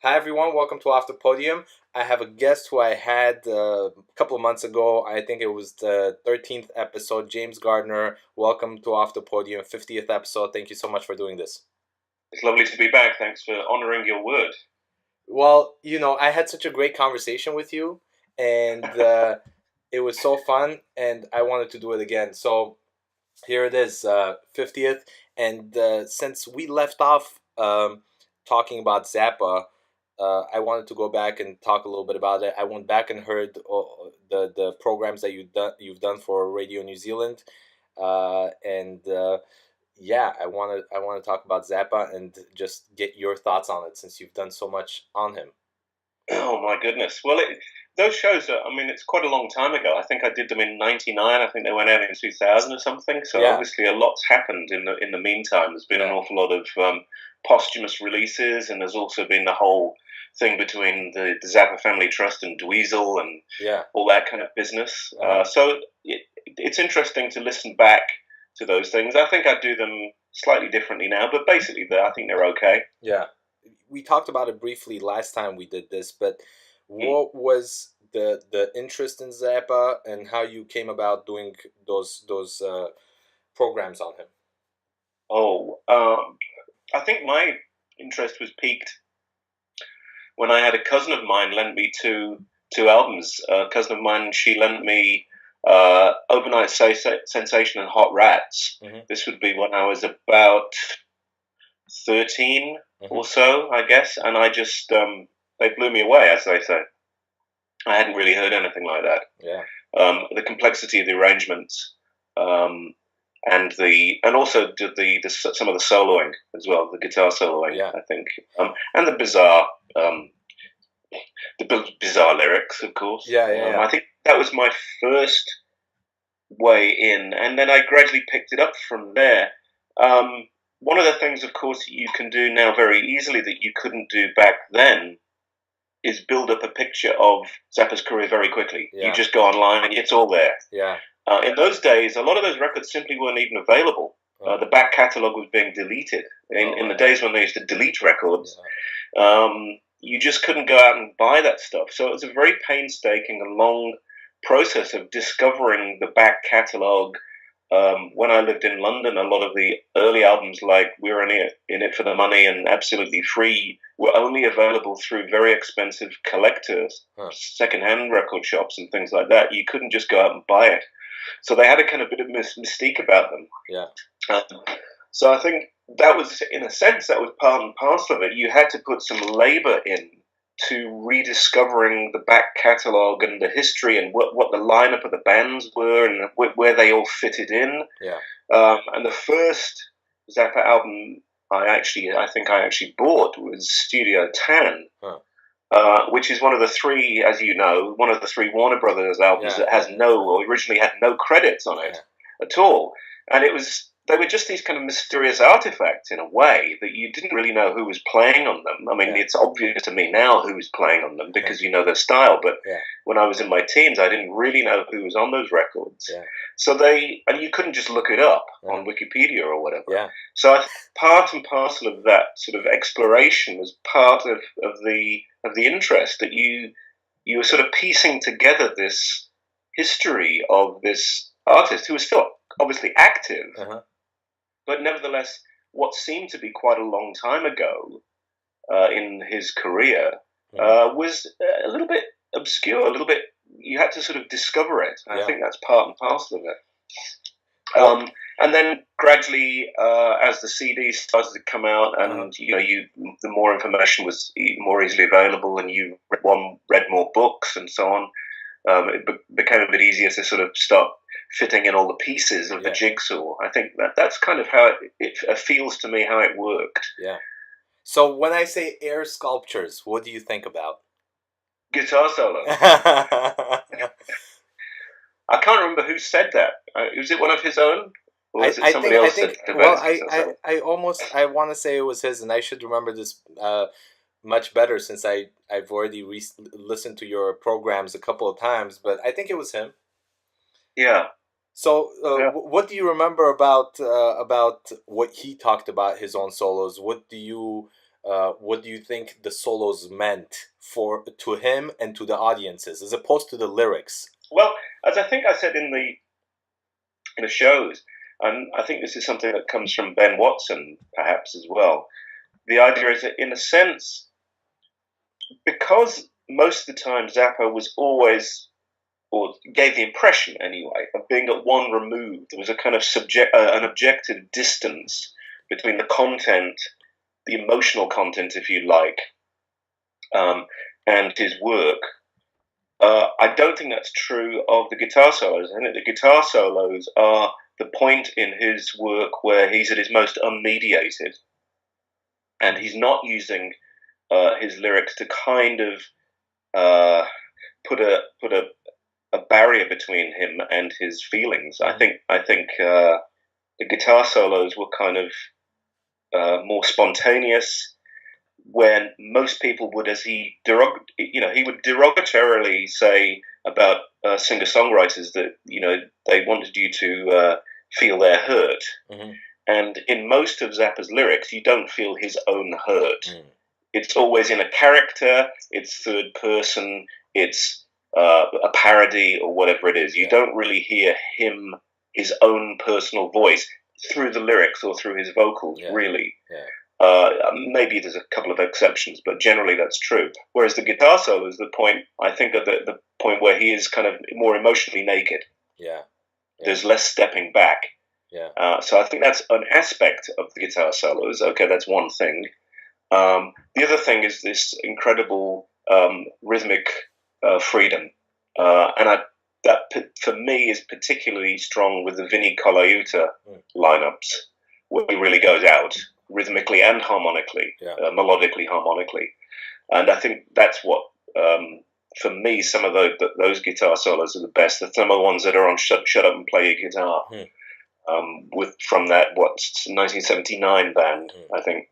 Hi everyone, welcome to Off the Podium. I have a guest who I had a couple of months ago. I think it was the 13th episode, James Gardner. Welcome to Off the Podium, 50th episode. Thank you so much for doing this. It's lovely to be back. Thanks for honoring your word. Well, I had such a great conversation with you, and it was so fun, and I wanted to do it again. So here it is, 50th. And since we left off talking about Zappa, I wanted to go back and talk a little bit about it. I went back and heard the programs that you've done for Radio New Zealand, and yeah, I want to talk about Zappa and just get your thoughts on it since you've done so much on him. Oh my goodness! Well, those shows are. I mean, it's quite a long time ago. I think I did them in '99. I think they went out in 2000 or something. So Yeah, obviously, a lot's happened in the meantime. There's been an yeah, awful lot of posthumous releases, and there's also been the whole thing between the Zappa Family Trust and Dweezil and yeah. all that kind of business. Uh-huh. So it's interesting to listen back to those things. I think I do them slightly differently now, but basically, I think they're okay. Yeah. We talked about it briefly last time we did this, but Mm. what was the interest in Zappa and how you came about doing those programs on him? Oh, I think my interest was piqued when I had a cousin of mine lend me two albums. A cousin of mine, she lent me Overnight Sensation and Hot Rats. Hmm. This would be when I was about 13 Hmm. or so, I guess, and I just they blew me away, as they say. I hadn't really heard anything like that. Yeah. The complexity of the arrangements, and also some of the soloing as well, the guitar soloing, Yeah. I think, and um, bizarre lyrics, of course. Yeah. Yeah. Yeah. I think that was my first way in, and then I gradually picked it up from there. One of the things, of course, you can do now very easily that you couldn't do back then is build up a picture of Zappa's career very quickly. You Yeah. just go online and it's all there. Yeah. In those days, a lot of those records simply weren't even available. Oh, The back catalogue was being deleted. In the right. days when they used to delete records, Yeah. you just couldn't go out and buy that stuff. So it was a very painstaking and long process of discovering the back catalogue. When I lived in London, a lot of the early albums, like We're in It for the Money and Absolutely Free, were only available through very expensive collectors, Huh. second-hand record shops and things like that. You couldn't just go out and buy it. So they had a kind of bit of mystique about them. Yeah. Um, so I think that was, in a sense, that was part and parcel of it. You had to put some labour in to rediscovering the back catalogue and the history and what the lineup of the bands were and where they all fitted in. Yeah. And the first Zappa album I think I actually bought was Studio Tan, Huh. which is one of the three, as you know, one of the three Warner Brothers albums Yeah. that has or originally had no credits on it at all. And they were just these kind of mysterious artifacts in a way that you didn't really know who was playing on them. I mean, Yeah. it's obvious to me now who was playing on them because you know their style, but Yeah. when I was in my teens, I didn't really know who was on those records. Yeah. So and you couldn't just look it up Yeah. on Wikipedia or whatever. Yeah. So I think part and parcel of that sort of exploration was part of the interest that you were sort of piecing together this history of this artist who was still obviously active, Uh-huh. but nevertheless, what seemed to be quite a long time ago in his career was a little bit obscure, a little bit. You had to sort of discover it. I Yeah. think that's part and parcel of it. Well, And then gradually, as the CDs started to come out, and uh-huh. the more information was more easily available, and you read more books and so on, it became a bit easier to sort of start fitting in all the pieces of the Yeah. jigsaw. I think that's kind of how it feels to me how it worked. Yeah. So when I say air sculptures, what do you think about? Guitar solo. I can't remember who said that. Was it one of his own? Or was it somebody else that well, developed guitar solo? I want to say it was his, and I should remember this much better since I've already listened to your programs a couple of times, but I think it was him. Yeah. So, Yeah. what do you remember about what he talked about his own solos? What do you what do you think the solos meant to him and to the audiences, as opposed to the lyrics? Well, as I think I said in the shows, and I think this is something that comes from Ben Watson, perhaps as well. The idea is that, in a sense, because most of the time Zappa was always, or gave the impression anyway, of being at one remove. There was a kind of an objective distance between the content, the emotional content, if you like, and his work. I don't think that's true of the guitar solos. I think the guitar solos are the point in his work where he's at his most unmediated, and he's not using his lyrics to kind of put a barrier between him and his feelings. I think the guitar solos were kind of more spontaneous, when most people would, he would derogatorily say about singer-songwriters that they wanted you to feel their hurt. Mm-hmm. And in most of Zappa's lyrics, you don't feel his own hurt. It's always in a character, it's third person, it's a parody or whatever it is. You don't really hear his own personal voice through the lyrics or through his vocals, really. Maybe there's a couple of exceptions, but generally that's true. Whereas the guitar solo is the point, I think, at the point where he is kind of more emotionally naked. There's less stepping back. So I think that's an aspect of the guitar solos. Okay, that's one thing. The other thing is this incredible rhythmic freedom, and that for me is particularly strong with the Vinnie Colaiuta lineups, where he really goes out rhythmically and harmonically, melodically, harmonically, and I think that's what, for me, some of those guitar solos are the best. Some of the ones that are on Shut Up and Play Your Guitar, from that 1979 band, I think.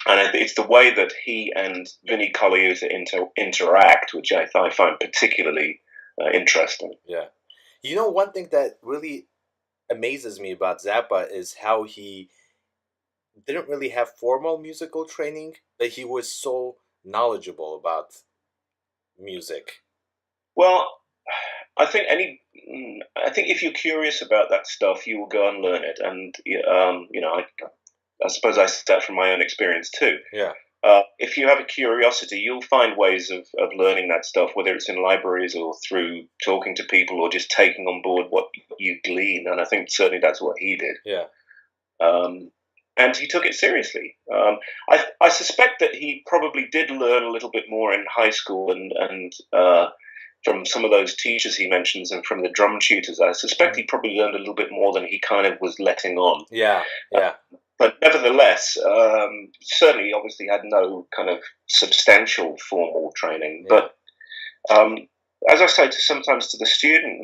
And it's the way that he and Vinnie Colaiuta interact, which I find particularly interesting. You know, one thing that really amazes me about Zappa is how he didn't really have formal musical training, but he was so knowledgeable about music. Well, I think if you're curious about that stuff, you will go and learn it. And I suppose I say that from my own experience too. If you have a curiosity, you'll find ways of learning that stuff, whether it's in libraries or through talking to people or just taking on board what you glean. And I think certainly that's what he did. And he took it seriously. I suspect that he probably did learn a little bit more in high school and from some of those teachers he mentions and from the drum tutors. I suspect he probably learned a little bit more than he kind of was letting on. But nevertheless, certainly obviously had no kind of substantial formal training. But as I say sometimes to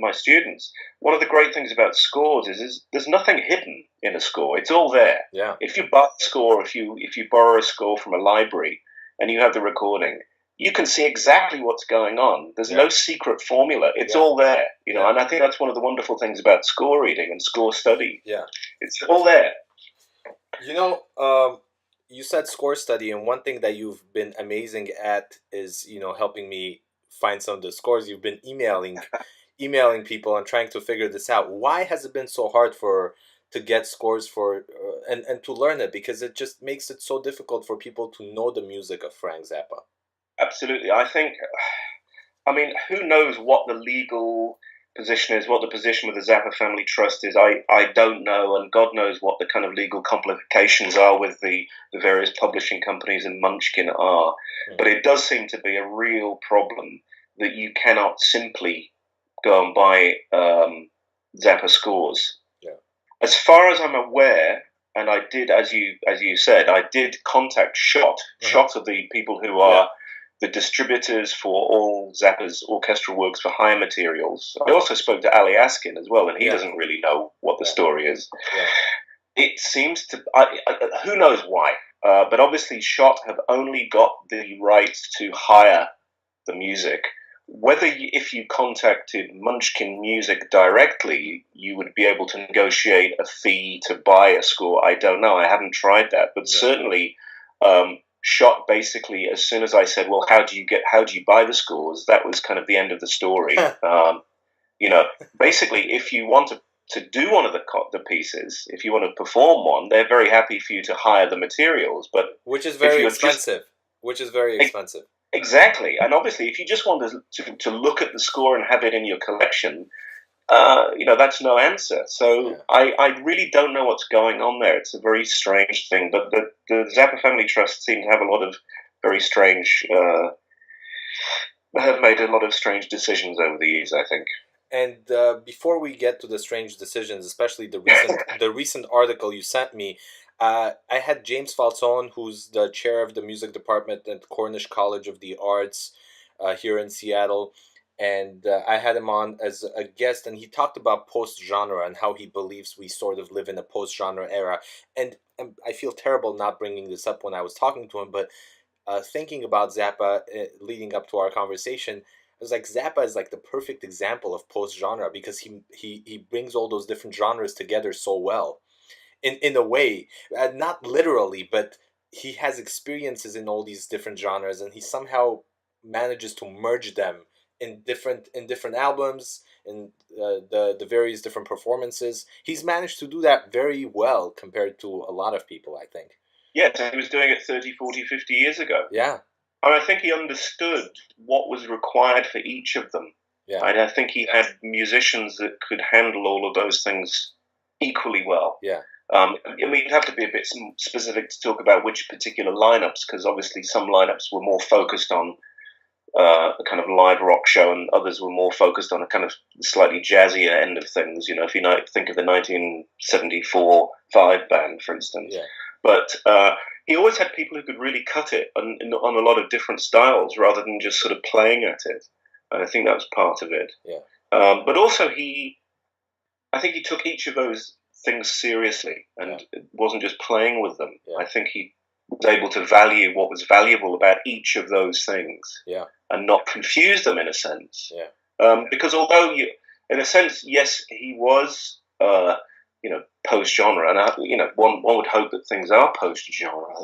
my students, one of the great things about scores is there's nothing hidden in a score. It's all there. If you buy a score, if you borrow a score from a library and you have the recording, you can see exactly what's going on. There's no secret formula. It's all there, and I think that's one of the wonderful things about score reading and score study. It's all there. You said score study, and one thing that you've been amazing at is, helping me find some of the scores. You've been emailing people and trying to figure this out. Why has it been so hard to get scores for and to learn it? Because it just makes it so difficult for people to know the music of Frank Zappa. Absolutely. Who knows what the legal position is, what the position with the Zappa Family Trust is. I don't know, and God knows what the kind of legal complications are with the various publishing companies and Munchkin are. But it does seem to be a real problem that you cannot simply go and buy Zappa scores. As far as I'm aware, and I did, as you said, I did contact Schott of the people who are the distributors for all Zappa's orchestral works for hire materials. I also spoke to Ali Askin as well, and he doesn't really know what the story is. It seems to... who knows why? But obviously Schott have only got the rights to hire the music. If you contacted Munchkin Music directly, you would be able to negotiate a fee to buy a score. I don't know. I haven't tried that. But certainly... shot basically as soon as I said, well, how do you buy the scores? That was kind of the end of the story. Basically, if you want to do one of the pieces, if you want to perform one, they're very happy for you to hire the materials. But which is very expensive. Exactly. And obviously, if you just want to look at the score and have it in your collection, that's no answer. So I really don't know what's going on there. It's a very strange thing. But the Zappa Family Trust seem to have a lot of very strange, have made a lot of strange decisions over the years, I think. And before we get to the strange decisions, especially the recent article you sent me, I had James Falzon, who's the chair of the music department at Cornish College of the Arts here in Seattle, and I had him on as a guest, and he talked about post-genre and how he believes we sort of live in a post-genre era. And I feel terrible not bringing this up when I was talking to him, but thinking about Zappa leading up to our conversation, I was like, Zappa is like the perfect example of post-genre because he brings all those different genres together so well. In a way, not literally, but he has experiences in all these different genres, and he somehow manages to merge them in different albums, in the various different performances. He's managed to do that very well compared to a lot of people, I think. Yeah, so he was doing it 30, 40, 50 years ago. Yeah. And I think he understood what was required for each of them. Yeah. And I think he had musicians that could handle all of those things equally well. Yeah. You'd have to be a bit specific to talk about which particular lineups, because obviously some lineups were more focused on a kind of live rock show, and others were more focused on a kind of slightly jazzier end of things. If you think of the 1974 Five Band, for instance. Yeah. But he always had people who could really cut it on a lot of different styles, rather than just sort of playing at it. And I think that was part of it. Yeah. But also I think he took each of those things seriously and wasn't just playing with them. Yeah. I think he was able to value what was valuable about each of those things, and not confuse them in a sense. Yeah. Because although in a sense, yes, he was, post-genre, and one would hope that things are post-genre.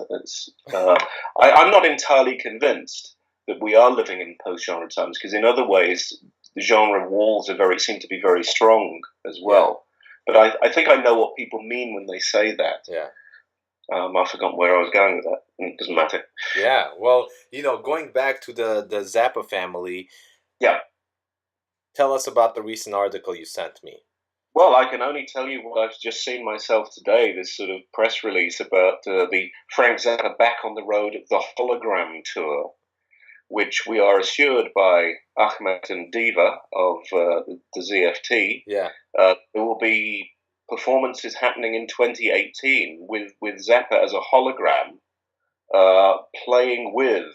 I'm not entirely convinced that we are living in post-genre times, because in other ways, the genre walls seem to be very strong as well. But I think I know what people mean when they say that. Yeah. I've forgotten where I was going with that. It doesn't matter. Yeah. Well, going back to the Zappa family. Yeah. Tell us about the recent article you sent me. Well, I can only tell you what I've just seen myself today, this sort of press release about the Frank Zappa Back on the Road, the Hologram Tour, which we are assured by Ahmet and Diva of the ZFT. Yeah. There will be performances happening in 2018 with Zappa as a hologram, playing with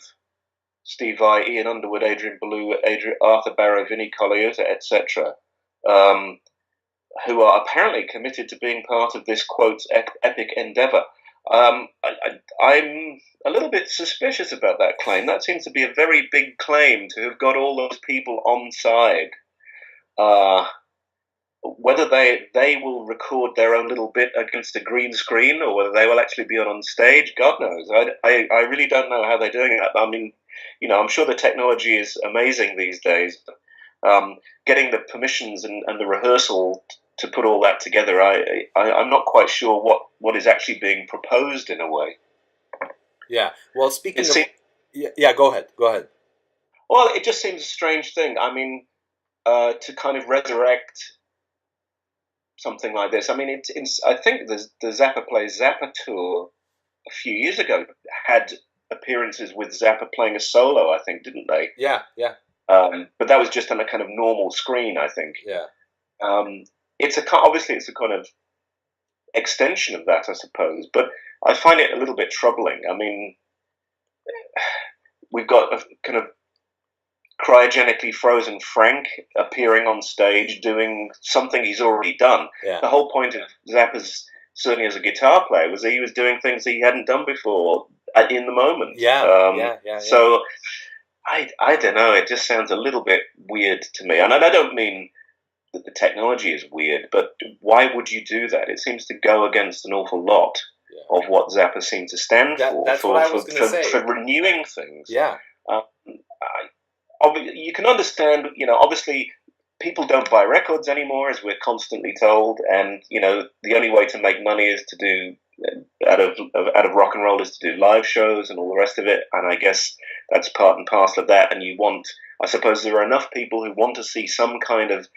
Steve Vai, Ian Underwood, Adrian Ballou, Arthur Barrow, Vinnie Colaiuta, etc., who are apparently committed to being part of this, quote, epic endeavor. I'm a little bit suspicious about that claim. That seems to be a very big claim to have got all those people on side. Whether they will record their own little bit against a green screen, or whether they will actually be on stage, God knows. I really don't know how they're doing that. I mean, I'm sure the technology is amazing these days. Getting the permissions and the rehearsal to put all that together, I'm not quite sure what is actually being proposed in a way. Yeah. Well, speaking of... Yeah, go ahead. Well, it just seems a strange thing. I mean, to kind of resurrect something like this. I mean, I think the Zappa Plays Zappa tour a few years ago had appearances with Zappa playing a solo, I think, didn't they? Yeah. But that was just on a kind of normal screen, I think. Yeah. Obviously it's a kind of extension of that, I suppose. But I find it a little bit troubling. I mean, we've got a kind of cryogenically frozen Frank appearing on stage doing something he's already done. Yeah. The whole point of Zappa's, certainly as a guitar player, was that he was doing things he hadn't done before in the moment. Yeah. So I don't know. It just sounds a little bit weird to me. And I don't mean that the technology is weird, but why would you do that? It seems to go against an awful lot. of what Zappa seemed to stand for. That's what I was going to say. For renewing things. Yeah. You can understand, obviously people don't buy records anymore, as we're constantly told, and, the only way to make money is to do, out of rock and roll, is to do live shows and all the rest of it, and I guess that's part and parcel of that, and I suppose there are enough people who want to see some kind of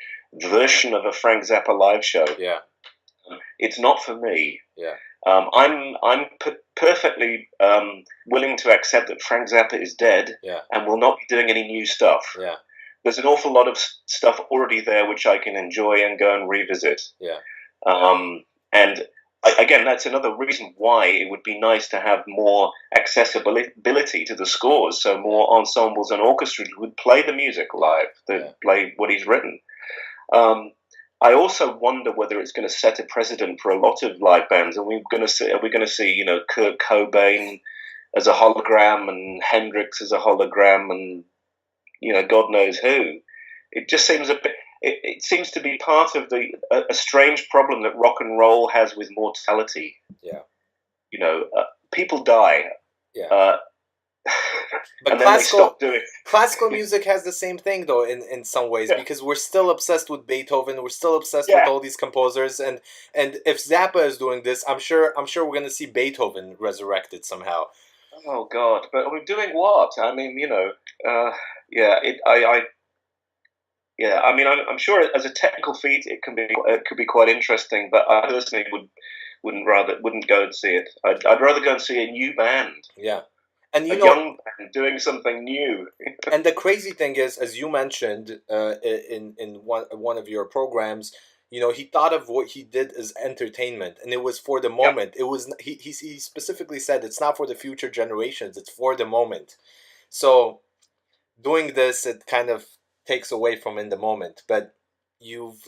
version of a Frank Zappa live show. Yeah. It's not for me. Yeah. I'm perfectly willing to accept that Frank Zappa is dead and will not be doing any new stuff. Yeah. There's an awful lot of stuff already there which I can enjoy and go and revisit. Yeah. And again, that's another reason why it would be nice to have more accessibility to the scores, so more ensembles and orchestras would play the music live, play what he's written. I also wonder whether it's going to set a precedent for a lot of live bands. Are we going to see, Kurt Cobain as a hologram and Hendrix as a hologram and, God knows who? It just seems a bit. It seems to be part of a strange problem that rock and roll has with mortality. Yeah. People die. Yeah. But and then they stop doing. Classical music has the same thing, though, in some ways, because we're still obsessed with Beethoven. We're still obsessed with all these composers, and if Zappa is doing this, I'm sure we're going to see Beethoven resurrected somehow. Oh God! But we're doing what? I mean, I'm sure as a technical feat it could be quite interesting, but I personally wouldn't go and see it. I'd rather go and see a new band. Yeah. And young band doing something new. And the crazy thing is, as you mentioned in one of your programs, he thought of what he did as entertainment, and it was for the moment. It was he specifically said it's not for the future generations; it's for the moment. So, doing this, it kind of takes away from in the moment. But you've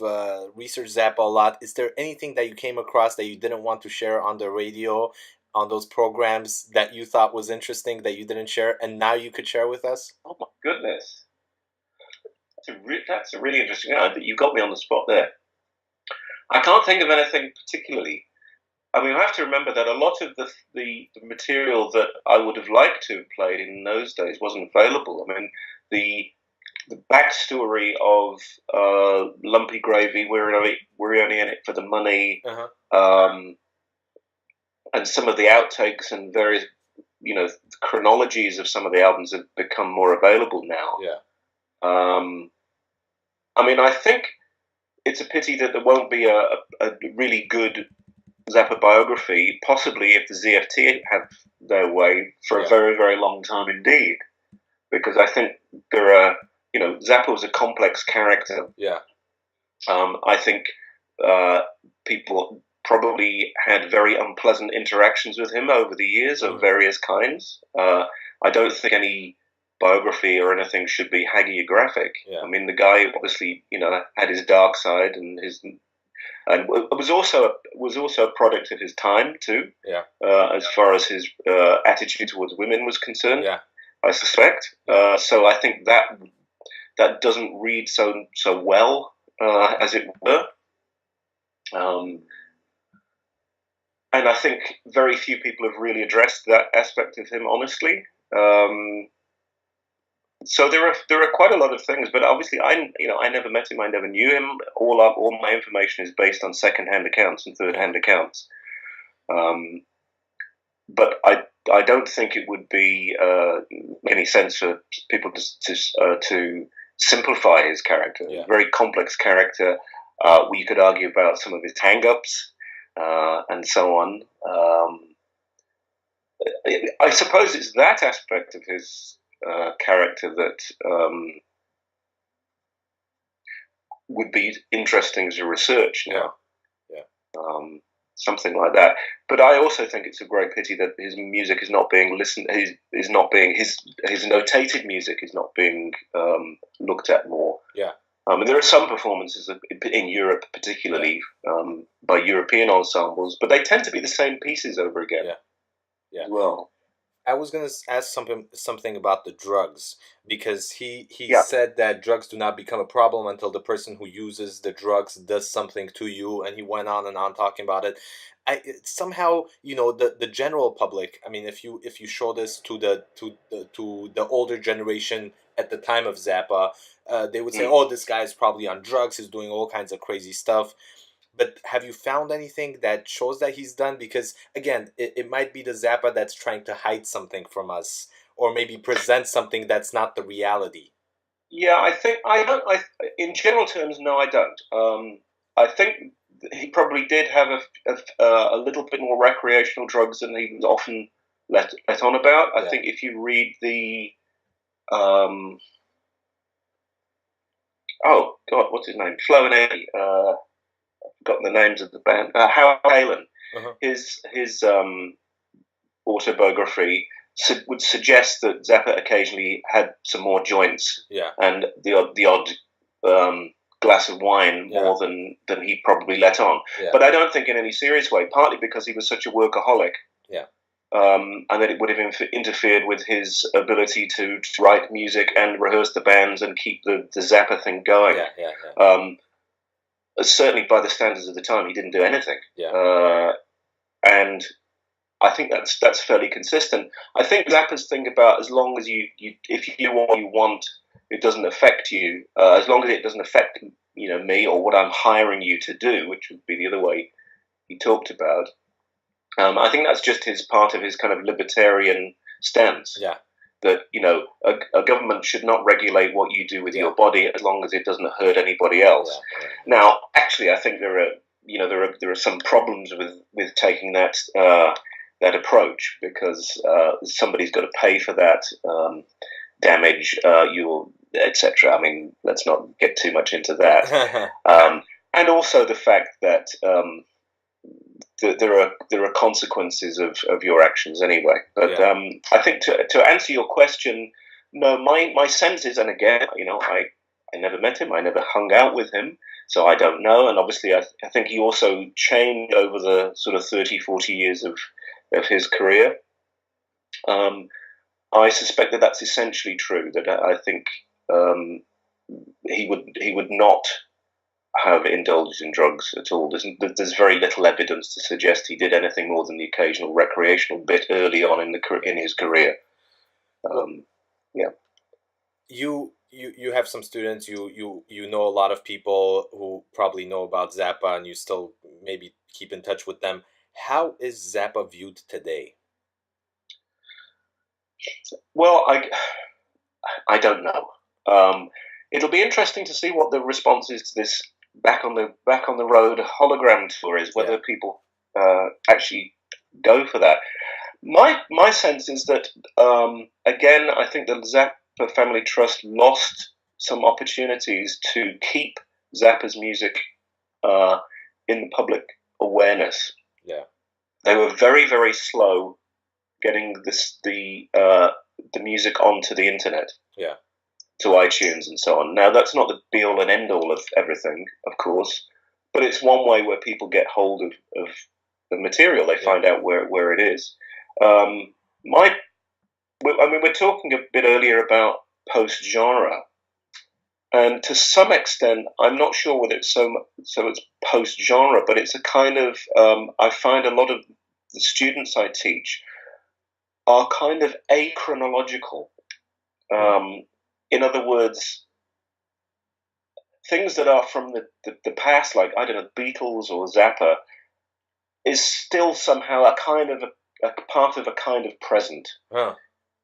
researched Zappa a lot. Is there anything that you came across that you didn't want to share on the radio, on those programs, that you thought was interesting that you didn't share, and now you could share with us? Oh my goodness, that's a really interesting. You got me on the spot there. I can't think of anything particularly. I mean, I have to remember that a lot of the material that I would have liked to have played in those days wasn't available. I mean, the backstory of Lumpy Gravy, we're only in it for the money, and some of the outtakes and various, chronologies of some of the albums have become more available now. Yeah. I mean, I think it's a pity that there won't be a really good Zappa biography, possibly if the ZFT have their way, for a very, very long time indeed. Because I think Zappa was a complex character. Yeah. I think people probably had very unpleasant interactions with him over the years of various kinds. I don't think any biography or anything should be hagiographic. Yeah. I mean, the guy obviously, had his dark side and was also a product of his time too. Yeah. As far as his attitude towards women was concerned. Yeah. I suspect. So I think that doesn't read so well, as it were. And I think very few people have really addressed that aspect of him honestly. So there are quite a lot of things, but obviously I never met him, I never knew him. All my information is based on second-hand accounts and third-hand accounts. But I don't think it would be any sense for people to simplify his character. Yeah. Very complex character. We could argue about some of his hang-ups and so on. I suppose it's that aspect of his character that would be interesting as a research now. Yeah. Something like that. But I also think it's a great pity that his music is not being listened. His notated music is not being looked at more. Yeah. There are some performances in Europe, particularly by European ensembles, but they tend to be the same pieces over again. Yeah. As well. I was gonna ask something about the drugs, because he Yeah. said that drugs do not become a problem until the person who uses the drugs does something to you, and he went on and on talking about it. Somehow, the general public. I mean, if you show this to the older generation at the time of Zappa, they would say, Mm. "Oh, this guy's probably on drugs. He's doing all kinds of crazy stuff." But have you found anything that shows that he's done? Because again, it might be the Zappa that's trying to hide something from us, or maybe present something that's not the reality. Yeah, I think I don't. In general terms, no, I don't. I think he probably did have a little bit more recreational drugs than he was often let on about. I Yeah. think if you read the um, oh God, what's his name? Flo and Eddie. I've forgotten the names of the band. Howard Halen. Uh-huh. His autobiography would suggest that Zappa occasionally had some more joints, Yeah. and the odd glass of wine Yeah. more than he probably let on. Yeah. But I don't think in any serious way. Partly because he was such a workaholic. Yeah. And that it would have interfered with his ability to write music and rehearse the bands and keep the Zappa thing going. Yeah. Yeah. Yeah. Certainly, by the standards of the time, he didn't do anything. Yeah. And I think that's fairly consistent. I think Zappa's thing about as long as if you do what you want, it doesn't affect you. As long as it doesn't affect me or what I'm hiring you to do, which would be the other way he talked about. I think that's just his part of his kind of libertarian stance. Yeah. That a government should not regulate what you do with your body as long as it doesn't hurt anybody else. Yeah. Now, actually, I think there are some problems with taking that approach, because somebody's got to pay for that damage, etc. I mean, let's not get too much into that. And also the fact that there are consequences of your actions anyway. But I think to answer your question, no, my sense is, and again, I never met him, I never hung out with him, so I don't know. And obviously, I think he also changed over the sort of 30, 40 years of his career. I suspect that that's essentially true. That I think he would not have indulged in drugs at all. There's very little evidence to suggest he did anything more than the occasional recreational bit early on in his career. Yeah. You have some students. You know a lot of people who probably know about Zappa, and you still maybe keep in touch with them. How is Zappa viewed today? Well, I don't know. It'll be interesting to see what the response is to this back on the road hologram tour is. Whether people actually go for that. My sense is that again, I think the Zappa Family Trust lost some opportunities to keep Zappa's music in the public awareness. Yeah, they were very, very slow getting the music onto the internet. Yeah. To iTunes and so on. Now, that's not the be-all and end-all of everything, of course, but it's one way where people get hold of the material. They find out where it is. We're talking a bit earlier about post-genre, and to some extent, I'm not sure whether it's so it's post-genre, but it's a kind of, I find a lot of the students I teach are kind of achronological. In other words, things that are from the past, like, I don't know, Beatles or Zappa, is still somehow a kind of a part of a kind of present. Huh.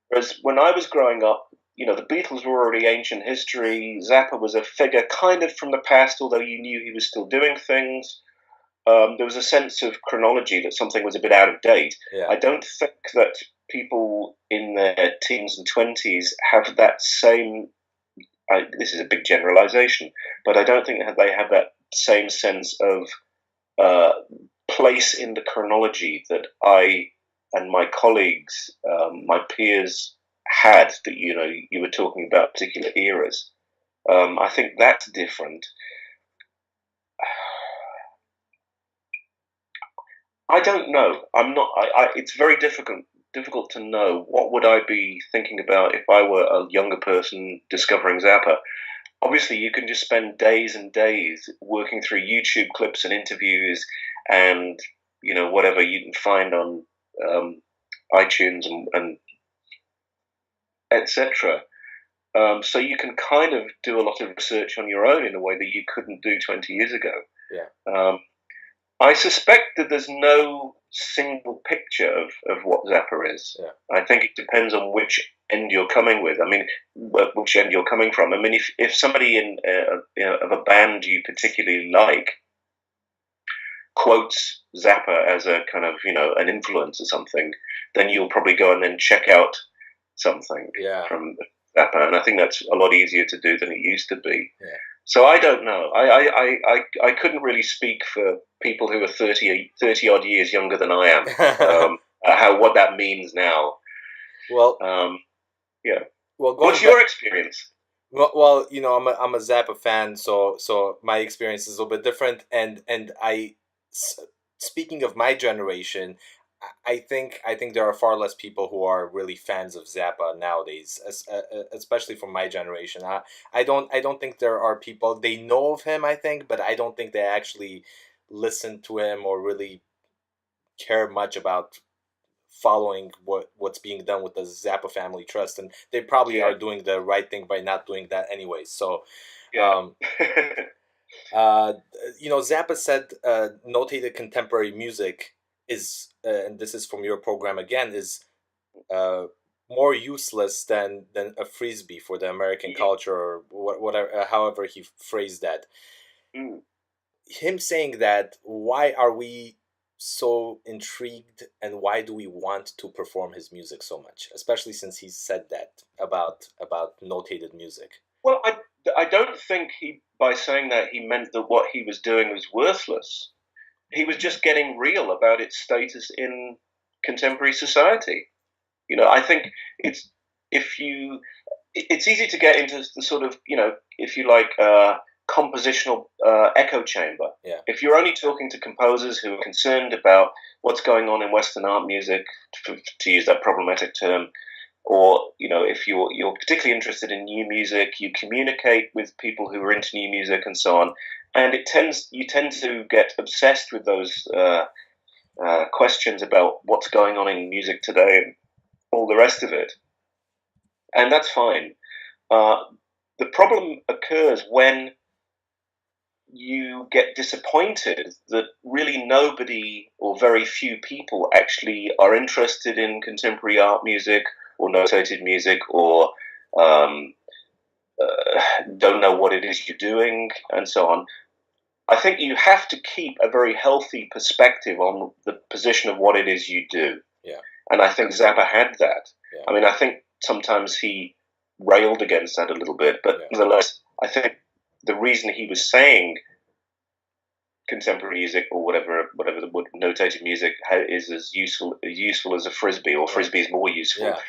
Whereas when I was growing up, the Beatles were already ancient history. Zappa was a figure kind of from the past, although you knew he was still doing things. There was a sense of chronology that something was a bit out of date. Yeah. I don't think that people in their teens and 20s have that same, this is a big generalization, but I don't think that they have that same sense of place in the chronology that I and my colleagues, my peers had, that you were talking about particular eras. I think that's different. I don't know. I'm not. It's very difficult difficult to know. What would I be thinking about if I were a younger person discovering Zappa? Obviously, you can just spend days and days working through YouTube clips and interviews and, whatever you can find on iTunes and etc. So you can kind of do a lot of research on your own in a way that you couldn't do 20 years ago. Yeah. I suspect that there's no single picture of what Zappa is. Yeah. I think it depends on which end you're coming with. I mean, which end you're coming from. I mean, if somebody of a band you particularly like quotes Zappa as a kind of, an influence or something, then you'll probably go and then check out something from Zappa, and I think that's a lot easier to do than it used to be. Yeah. So I don't know. I couldn't really speak for people who are 30 odd years younger than I am. What that means now. Well, yeah. Well, what's your experience? Well, I'm a Zappa fan, so my experience is a little bit different. And speaking of my generation, I think there are far less people who are really fans of Zappa nowadays, especially from my generation. I don't think there are people, they know of him, I think, but I don't think they actually listen to him or really care much about following what's being done with the Zappa Family Trust, and they probably are doing the right thing by not doing that anyway. So, Zappa said notated contemporary music is, and this is from your program again, is more useless than a frisbee for the American culture, or whatever, however he phrased that. Him saying that, why are we so intrigued, and why do we want to perform his music so much, especially since he said that about notated music? Well, I don't think by saying that he meant that what he was doing was worthless. He was just getting real about its status in contemporary society. I think it's easy to get into the sort of, if you like, compositional echo chamber. Yeah. If you're only talking to composers who are concerned about what's going on in Western art music, to use that problematic term, or if you're particularly interested in new music, you communicate with people who are into new music and so on, and you tend to get obsessed with those questions about what's going on in music today and all the rest of it, and that's fine. The problem occurs when you get disappointed that really nobody or very few people actually are interested in contemporary art music or notated music, or don't know what it is you're doing, and so on. I think you have to keep a very healthy perspective on the position of what it is you do. Yeah. And I think Zappa had that. Yeah. I mean, I think sometimes he railed against that a little bit, but nonetheless, I think the reason he was saying contemporary music or whatever the word notated music is as useful as a frisbee, or frisbee is more useful. Yeah.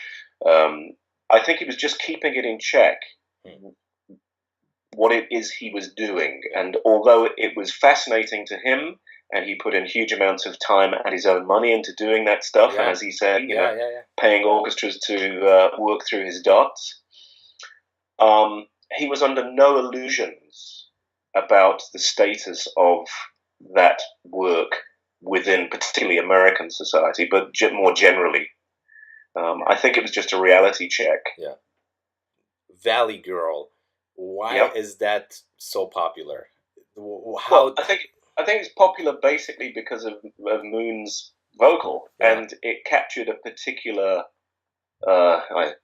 I think he was just keeping it in check, what it is he was doing. And although it was fascinating to him, and he put in huge amounts of time and his own money into doing that stuff, and as he said, paying orchestras to work through his dots, he was under no illusions about the status of that work within particularly American society, but more generally. I think it was just a reality check. Yeah. Valley Girl. Why is that so popular? Well, I think it's popular basically because of Moon's vocal, and it captured a particular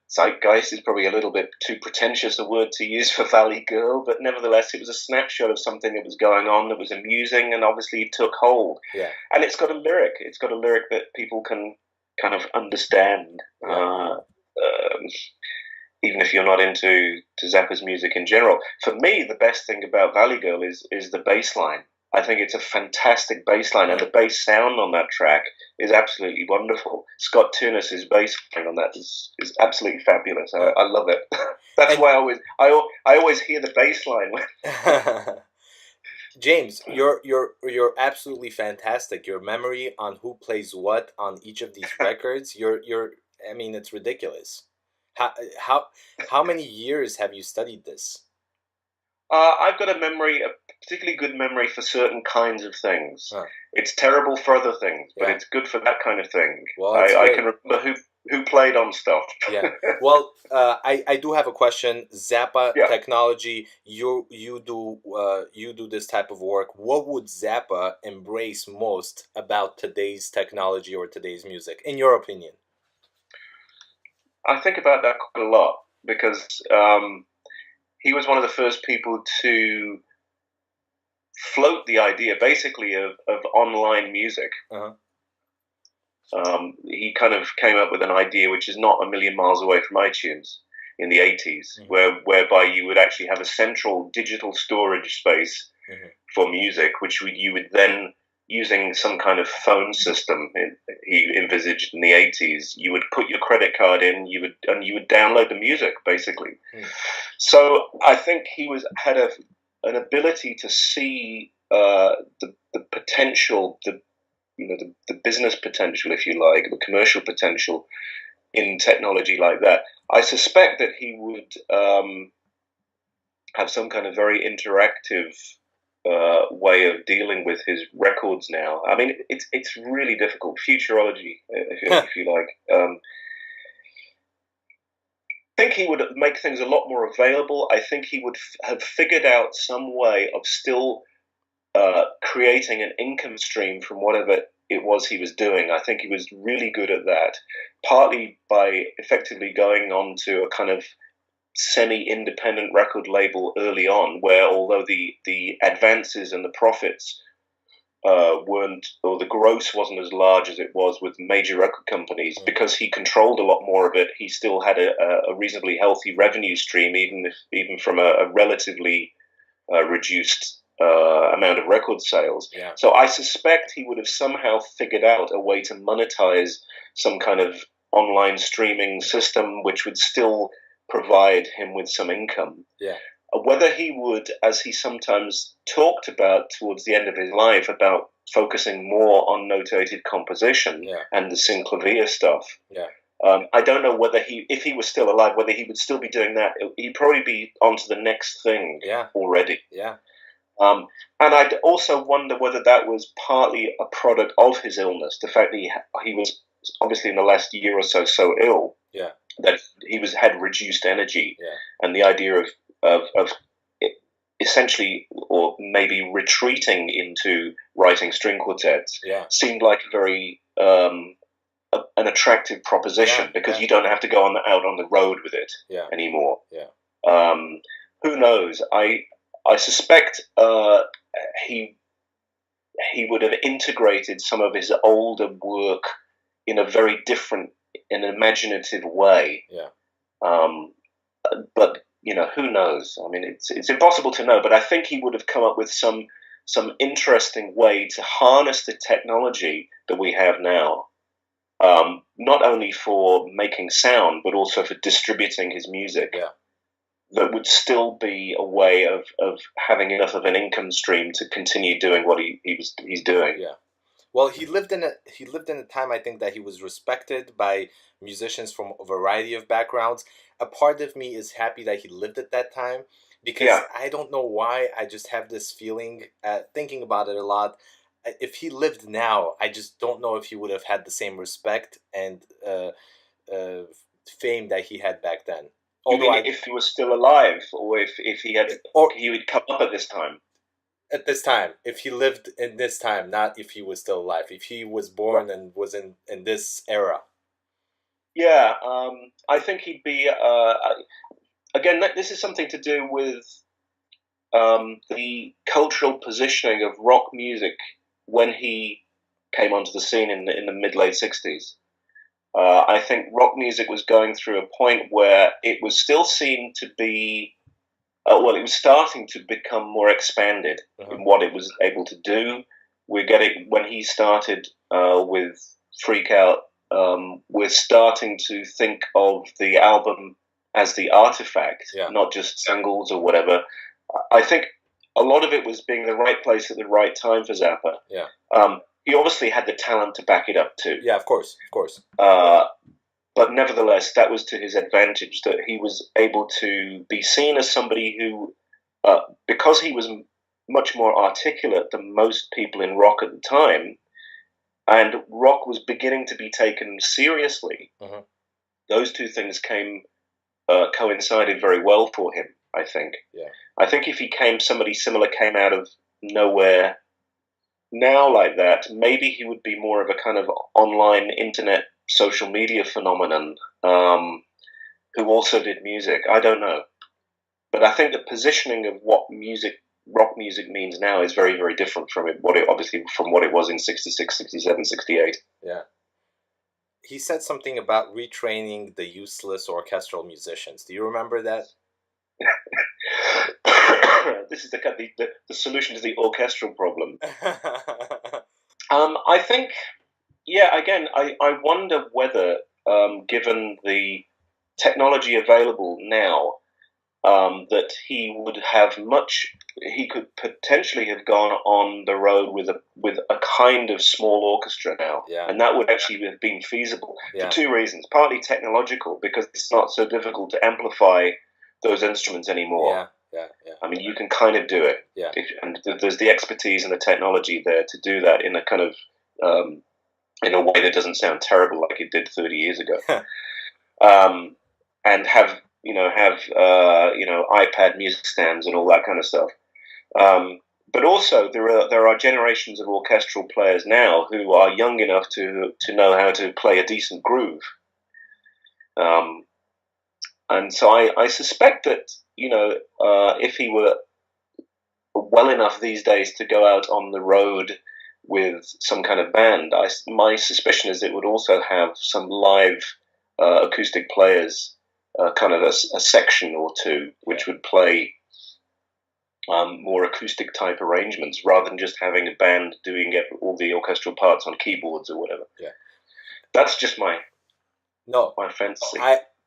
zeitgeist is probably a little bit too pretentious a word to use for Valley Girl, but nevertheless, it was a snapshot of something that was going on that was amusing, and obviously it took hold. Yeah. And it's got a lyric. It's got a lyric that people can kind of understand. Even if you're not into Zappa's music in general. For me, the best thing about Valley Girl is the bass line. I think it's a fantastic bass line, and the bass sound on that track is absolutely wonderful. Scott Tunis's bass line on that is absolutely fabulous. I love it. That's why I always hear the bass line. James, you're absolutely fantastic. Your memory on who plays what on each of these records, you're I mean, it's ridiculous. How how how many years have you studied this? I've got a particularly good memory for certain kinds of things. Huh. It's terrible for other things, but Yeah. it's good for that kind of thing. Well, that's I great. can remember who played on stuff. Yeah. Well, I do have a question. Zappa Yeah. technology. You do this type of work. What would Zappa embrace most about today's technology or today's music, in your opinion? I think about that quite a lot because he was one of the first people to float the idea, basically, of online music. Uh-huh. He kind of came up with an idea which is not a million miles away from iTunes in the 80s, whereby you would actually have a central digital storage space for music, which you would then, using some kind of phone system he envisaged in the 80s, you would put your credit card in, you would download the music, basically. So I think he had an ability to see the potential, the business potential, if you like, the commercial potential in technology like that. I suspect that he would have some kind of very interactive way of dealing with his records now. I mean, it's really difficult. Futurology, if you like. I think he would make things a lot more available. I think he would have figured out some way of still creating an income stream from whatever it was he was doing. I think he was really good at that, partly by effectively going on to a kind of semi-independent record label early on, where although the advances and the profits weren't, or the gross wasn't as large as it was with major record companies, because he controlled a lot more of it, he still had a reasonably healthy revenue stream, even from a relatively reduced amount of record sales. Yeah. So I suspect he would have somehow figured out a way to monetize some kind of online streaming system which would still provide him with some income. Yeah. Whether he would, as he sometimes talked about towards the end of his life, about focusing more on notated composition and the synclavier stuff. Yeah. I don't know whether if he was still alive, whether he would still be doing that. He'd probably be on to the next thing already. Yeah. And I'd also wonder whether that was partly a product of his illness, the fact that he was obviously in the last year or so ill, that he had reduced energy, and the idea of essentially, or maybe retreating into writing string quartets seemed like a very an attractive proposition, because you don't have to go out on the road with it anymore. Who knows? I suspect he would have integrated some of his older work in a very different, an imaginative way. But who knows? I mean, it's impossible to know. But I think he would have come up with some interesting way to harness the technology that we have now, not only for making sound, but also for distributing his music. That would still be a way of having enough of an income stream to continue doing what he's doing. Yeah. Well, he lived in a time, I think, that he was respected by musicians from a variety of backgrounds. A part of me is happy that he lived at that time, because I don't know why, I just have this feeling, thinking about it a lot. If he lived now, I just don't know if he would have had the same respect and fame that he had back then. Although if he was still alive, or if he would come up at this time. At this time, if he lived in this time, not if he was still alive. If he was born and was in this era. Yeah, I think he'd be. Again, this is something to do with the cultural positioning of rock music when he came onto the scene in the mid-late 60s. I think rock music was going through a point where it was still seen to be, it was starting to become more expanded in what it was able to do. When he started with Freak Out, we're starting to think of the album as the artifact, not just singles or whatever. I think a lot of it was being the right place at the right time for Zappa. Yeah. He obviously had the talent to back it up too. Yeah, of course. But nevertheless, that was to his advantage, that he was able to be seen as somebody who, because he was much more articulate than most people in rock at the time, and rock was beginning to be taken seriously. Mm-hmm. Those two things coincided very well for him, I think. Yeah. I think if somebody similar came out of nowhere now like that, maybe he would be more of a kind of online internet social media phenomenon who also did music. I don't know. But I think the positioning of what rock music means now is very, very different from what it was in 66, 67, 68. Yeah. He said something about retraining the useless orchestral musicians. Do you remember that? This is the solution to the orchestral problem. I think, again, I wonder whether, given the technology available now, that he could potentially have gone on the road with a kind of small orchestra now, and that would actually have been feasible for two reasons. Partly technological, because it's not so difficult to amplify those instruments anymore. Yeah. I mean, you can kind of do it, and there's the expertise and the technology there to do that in a kind of in a way that doesn't sound terrible like it did 30 years ago, and have iPad music stands and all that kind of stuff. But also there are generations of orchestral players now who are young enough to know how to play a decent groove. And so I suspect that, if he were well enough these days to go out on the road with some kind of band, my suspicion is it would also have some live acoustic players, kind of a section or two, which would play more acoustic type arrangements rather than just having a band doing all the orchestral parts on keyboards or whatever. Yeah, that's just my fantasy.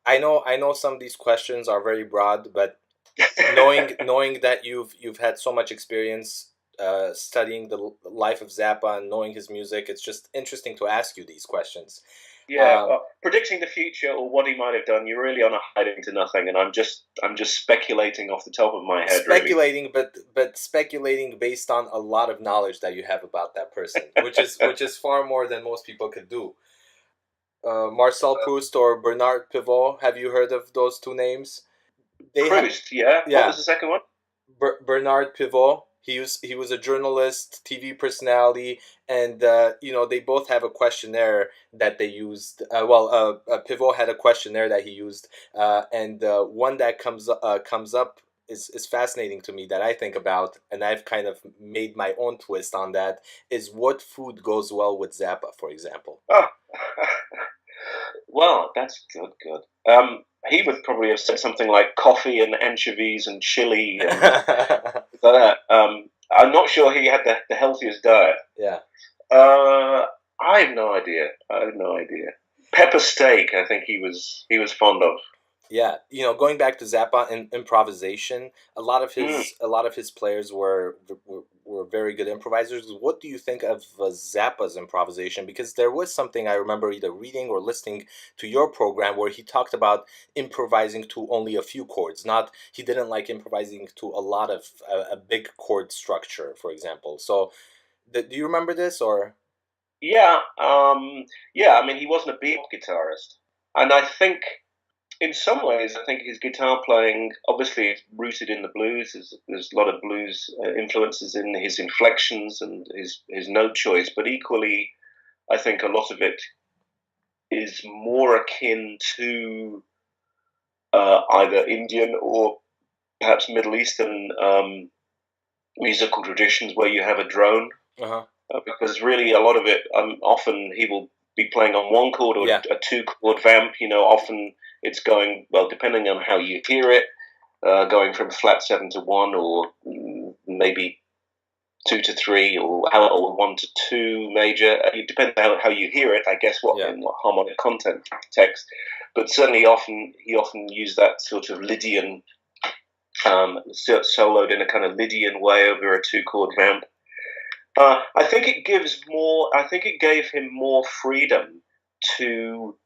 I know some of these questions are very broad, but knowing that you've had so much experience studying the life of Zappa and knowing his music, it's just interesting to ask you these questions. Yeah, predicting the future or what he might have done, you're really on a hiding to nothing, and I'm just speculating off the top of my head. Speculating, really. but speculating based on a lot of knowledge that you have about that person, which is far more than most people could do. Marcel Proust or Bernard Pivot, have you heard of those two names? Proust, yeah. What was the second one? Bernard Pivot. He was a journalist, TV personality, and they both have a questionnaire that they used. Pivot had a questionnaire that he used, and one that comes up is fascinating to me that I think about, and I've kind of made my own twist on that. Is what food goes well with Zappa, for example? Oh, well, that's good. He would probably have said something like coffee and anchovies and chili and that. I'm not sure he had the healthiest diet. Yeah. I have no idea. Pepper steak, I think he was fond of. Yeah, going back to Zappa and improvisation, a lot of his players were very good improvisers. What do you think of Zappa's improvisation? Because there was something I remember either reading or listening to your program where he talked about improvising to only a few chords. He didn't like improvising to a lot of a big chord structure, for example. So, do you remember this or? Yeah, I mean, he wasn't a bebop guitarist, and I think. In some ways, I think his guitar playing, obviously, is rooted in the blues. There's a lot of blues influences in his inflections and his note choice. But equally, I think a lot of it is more akin to either Indian or perhaps Middle Eastern musical traditions where you have a drone. Uh-huh. Because really, a lot of it, often he will be playing on one chord or a two-chord vamp. Often it's going, well, depending on how you hear it, going from flat 7 to 1 or maybe 2 to 3 or 1 to 2 major. It depends on how you hear it, I guess, what harmonic context. But certainly he often used that sort of Lydian soloed in a kind of Lydian way over a 2-chord vamp. I think it gave him more freedom to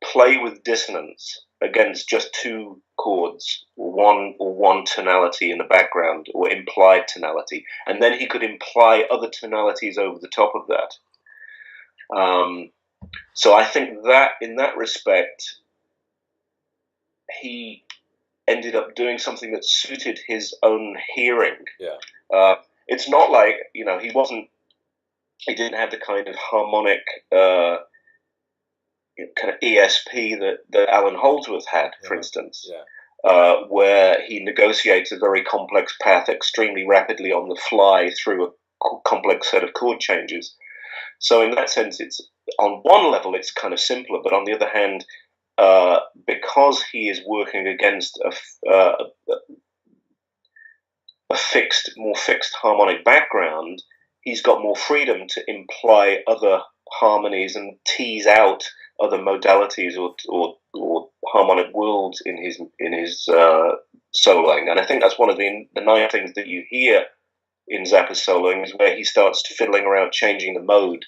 play with dissonance against just 2 chords, one tonality in the background, or implied tonality, and then he could imply other tonalities over the top of that. So I think that in that respect, he ended up doing something that suited his own hearing. Yeah. It's not like, he didn't have the kind of harmonic kind of ESP that Alan Holdsworth had, for instance, where he negotiates a very complex path extremely rapidly on the fly through a complex set of chord changes. So in that sense, it's on one level it's kind of simpler, but on the other hand, because he is working against a more fixed harmonic background, he's got more freedom to imply other harmonies and tease out other modalities or harmonic worlds in his soloing. And I think that's one of the nice things that you hear in Zappa's soloing, is where he starts fiddling around, changing the mode,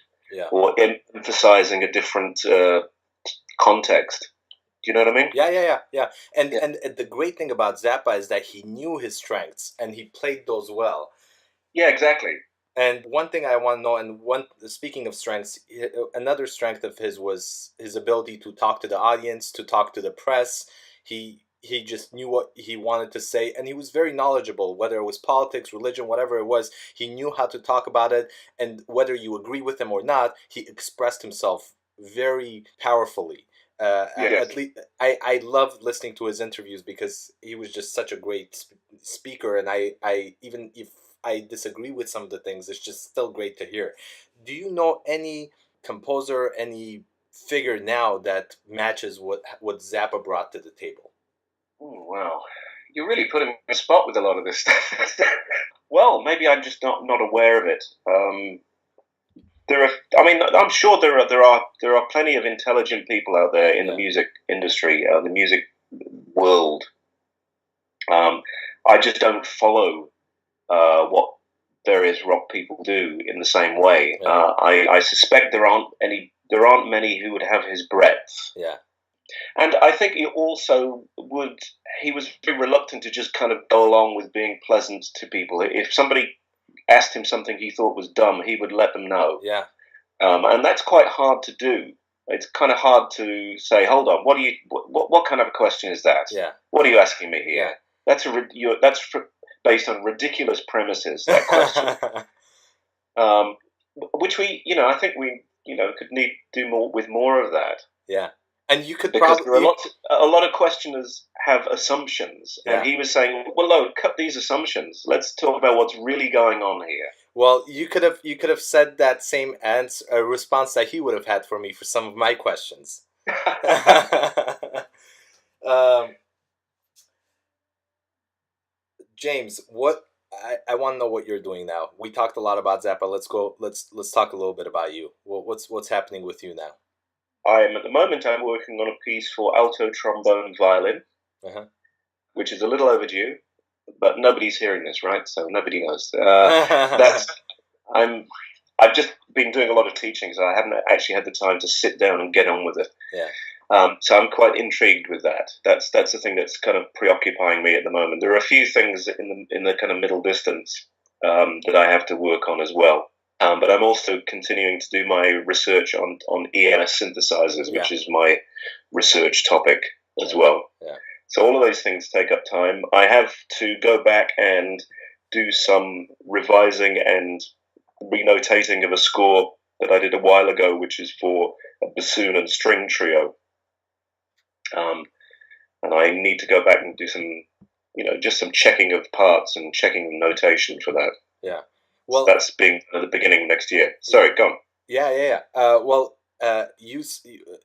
or emphasizing a different context. Do you know what I mean? Yeah. And the great thing about Zappa is that he knew his strengths and he played those well. Yeah, exactly. And one thing I want to know, and speaking of strengths, another strength of his was his ability to talk to the audience, to talk to the press. He just knew what he wanted to say, and he was very knowledgeable, whether it was politics, religion, whatever it was. He knew how to talk about it, and whether you agree with him or not, he expressed himself very powerfully. At least I loved listening to his interviews because he was just such a great speaker, and I even if I disagree with some of the things, it's just still great to hear. Do you know any composer, any figure now that matches what Zappa brought to the table? Oh, wow. You're really putting me on the spot with a lot of this stuff. Well, maybe I'm just not aware of it. I'm sure there are plenty of intelligent people out there in the music industry, the music world. I just don't follow what various rock people do in the same way. I suspect there aren't many who would have his breadth. Yeah. And I think he also he was very reluctant to just kind of go along with being pleasant to people. If somebody asked him something he thought was dumb, he would let them know. Yeah. And that's quite hard to do. It's kind of hard to say, hold on, what kind of a question is that? Yeah. What are you asking me here? Yeah. That's based on ridiculous premises, that question. Which I think we, could do more of that. Yeah. And you could because there are a lot of questioners have assumptions, and he was saying, "Well, no, cut these assumptions. Let's talk about what's really going on here." Well, you could have said that same response that he would have had for me for some of my questions. James, what I want to know what you're doing now. We talked a lot about Zappa. Let's talk a little bit about you. What's happening with you now? At the moment I'm working on a piece for alto, trombone, violin, which is a little overdue, but nobody's hearing this, right? So nobody knows. I've just been doing a lot of teaching, so I haven't actually had the time to sit down and get on with it. Yeah. So I'm quite intrigued with that. That's the thing that's kind of preoccupying me at the moment. There are a few things in the kind of middle distance that I have to work on as well. But I'm also continuing to do my research on EMS synthesizers, which is my research topic as well. Yeah. So all of those things take up time. I have to go back and do some revising and renotating of a score that I did a while ago, which is for a bassoon and string trio. And I need to go back and do some, just some checking of parts and checking the notation for that. Yeah. Well, so that's being at the beginning of next year. Sorry, go on. Yeah.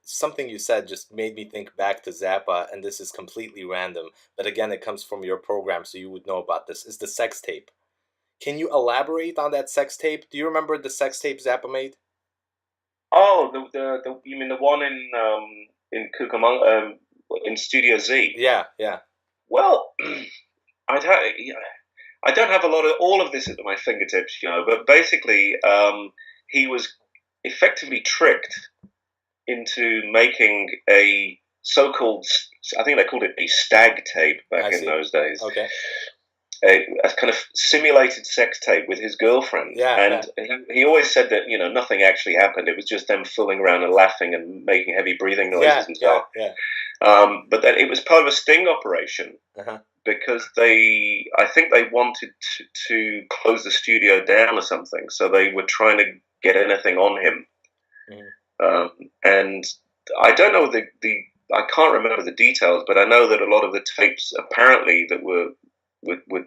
Something you said just made me think back to Zappa, and this is completely random, but again, it comes from your program, so you would know about this. Is the sex tape? Can you elaborate on that sex tape? Do you remember the sex tape Zappa made? Oh, the you mean the one in Cucamonga, in Studio Z? Yeah. Well, I don't have a lot of all of this at my fingertips, but basically, he was effectively tricked into making a so-called, I think they called it a stag tape back in those days. Okay. A kind of simulated sex tape with his girlfriend. And he always said that, nothing actually happened. It was just them fooling around and laughing and making heavy breathing noises and stuff. But then it was part of a sting operation because I think they wanted to close the studio down or something. So they were trying to get anything on him. And I don't know I can't remember the details, but I know that a lot of the tapes apparently that were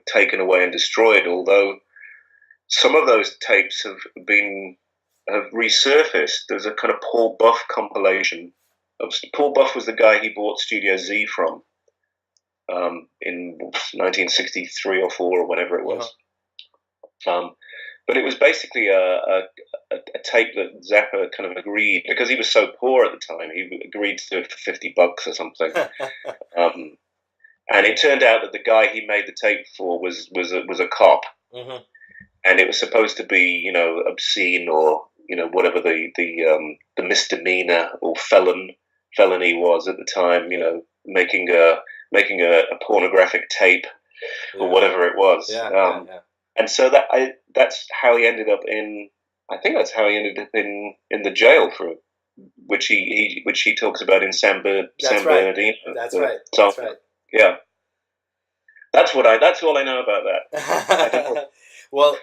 taken away and destroyed, although some of those tapes have resurfaced. There's a kind of Paul Buff compilation. Paul Buff was the guy he bought Studio Z from in 1963 or 4 or whatever it was. But it was basically a tape that Zappa kind of agreed, because he was so poor at the time, he agreed to do it for $50 or something. And it turned out that the guy he made the tape for was a cop, and it was supposed to be obscene or whatever the misdemeanor or felony was at the time, making a pornographic tape or whatever it was. And so that's how he ended up in. I think that's how he ended up in the jail for which he talks about in San Bernardino. That's right. Yeah, that's all I know about that. Well,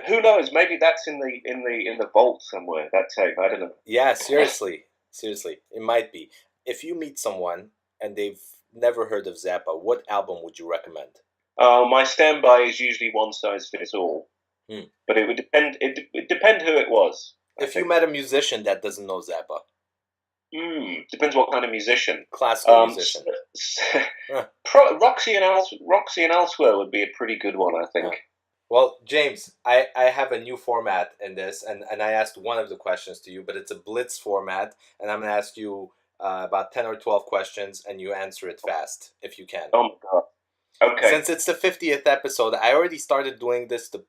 who knows? Maybe that's in the vault somewhere. That tape, I don't know. Yeah, seriously, it might be. If you meet someone and they've never heard of Zappa, what album would you recommend? My standby is usually One Size Fits All, but it would depend. It depend who it was. If you met a musician that doesn't know Zappa, depends what kind of musician. Classical musician. Roxy and Elsewhere would be a pretty good one, I think. Well, James, I have a new format in this, and I asked one of the questions to you, but it's a blitz format, and I'm going to ask you about 10 or 12 questions, and you answer it fast, if you can. Oh, my God. Okay. Since it's the 50th episode, I already started doing this the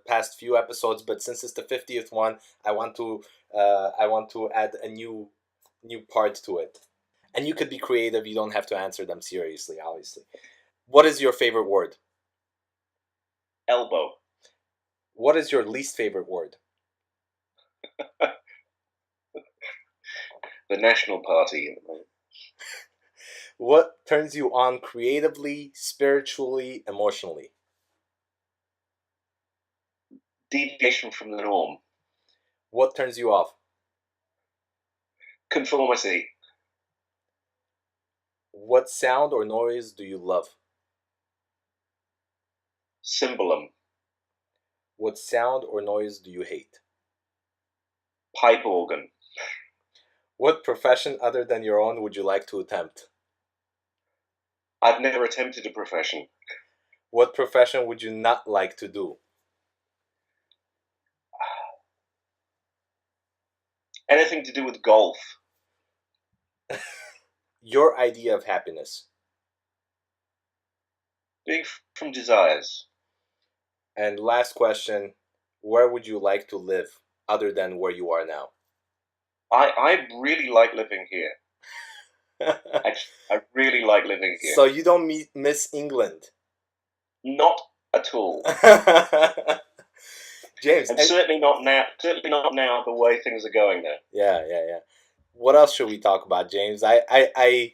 past few episodes, but since it's the 50th one, I want to add a new part to it. And you could be creative. You don't have to answer them seriously, obviously. What is your favorite word? Elbow. What is your least favorite word? The National Party. What turns you on creatively, spiritually, emotionally? Deviation from the norm. What turns you off? Conformity. What sound or noise do you love? Cymbalum. What sound or noise do you hate? Pipe organ. What profession other than your own would you like to attempt? I've never attempted a profession. What profession would you not like to do? Anything to do with golf. Your idea of happiness. Being from desires. And last question, where would you like to live other than where you are now? I really like living here. I really like living here. So you don't miss England? Not at all. James, and certainly not now. Certainly not now. The way things are going there. Yeah. What else should we talk about, James? I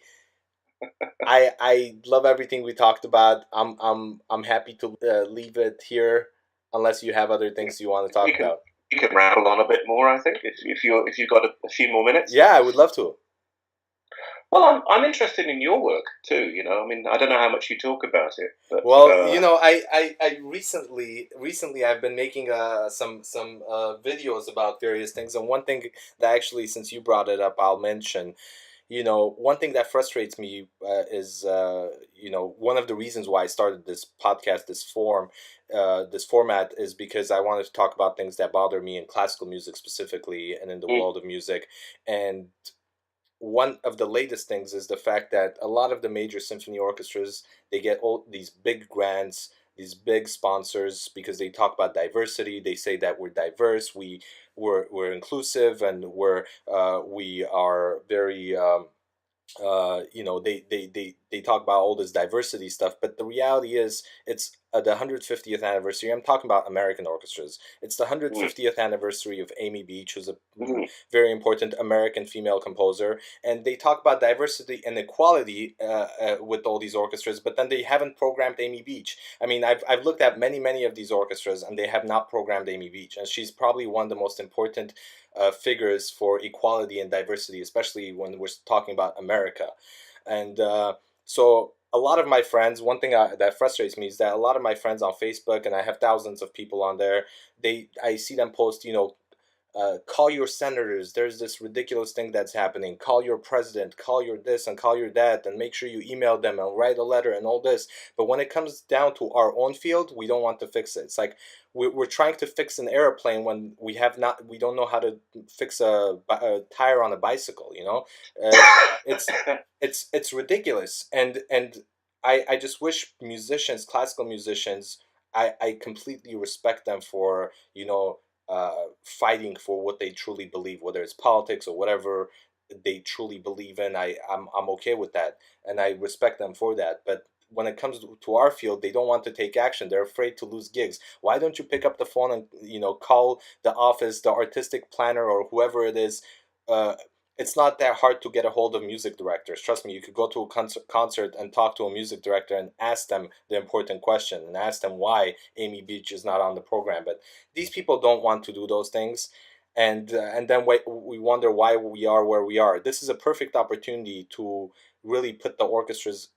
love everything we talked about. I'm happy to leave it here, unless you have other things you want to talk about. You can ramble on a bit more, I think, if you've got a few more minutes. Yeah, I would love to. Well, I'm interested in your work too. I mean, I don't know how much you talk about it. But, well, I recently I've been making some videos about various things, and one thing that actually, since you brought it up, I'll mention. One thing that frustrates me is one of the reasons why I started this podcast, this format, is because I wanted to talk about things that bother me in classical music specifically, and in the world of music, and one of the latest things is the fact that a lot of the major symphony orchestras, they get all these big grants, these big sponsors, because they talk about diversity. They say that we're diverse, we're inclusive, and we are very they talk about all this diversity stuff, but the reality is it's the 150th anniversary. I'm talking about American orchestras. It's the Mm. 150th anniversary of Amy Beach, who's a Mm. very important American female composer, and they talk about diversity and equality with all these orchestras, but then they haven't programmed Amy Beach. I mean, I've looked at many of these orchestras, and they have not programmed Amy Beach, and she's probably one of the most important figures for equality and diversity, especially when we're talking about America. And so a lot of my friends, one thing that frustrates me is that a lot of my friends on Facebook, and I have thousands of people on there, I see them post, call your senators. There's this ridiculous thing that's happening. Call your president, call your this and call your that, and make sure you email them and write a letter and all this. But when it comes down to our own field, we don't want to fix it. It's like we're trying to fix an airplane when we don't know how to fix a tire on a bicycle. It's it's ridiculous, and I just wish musicians, classical musicians, I completely respect them for fighting for what they truly believe, whether it's politics or whatever they truly believe in. I'm okay with that, and I respect them for that. But when it comes to our field, they don't want to take action. They're afraid to lose gigs. Why don't you pick up the phone and call the office, the artistic planner, or whoever it is? Uh, it's not that hard to get a hold of music directors. Trust me, you could go to a concert and talk to a music director and ask them the important question and ask them why Amy Beach is not on the program. But these people don't want to do those things, and then we wonder why we are where we are. This is a perfect opportunity to really put the orchestras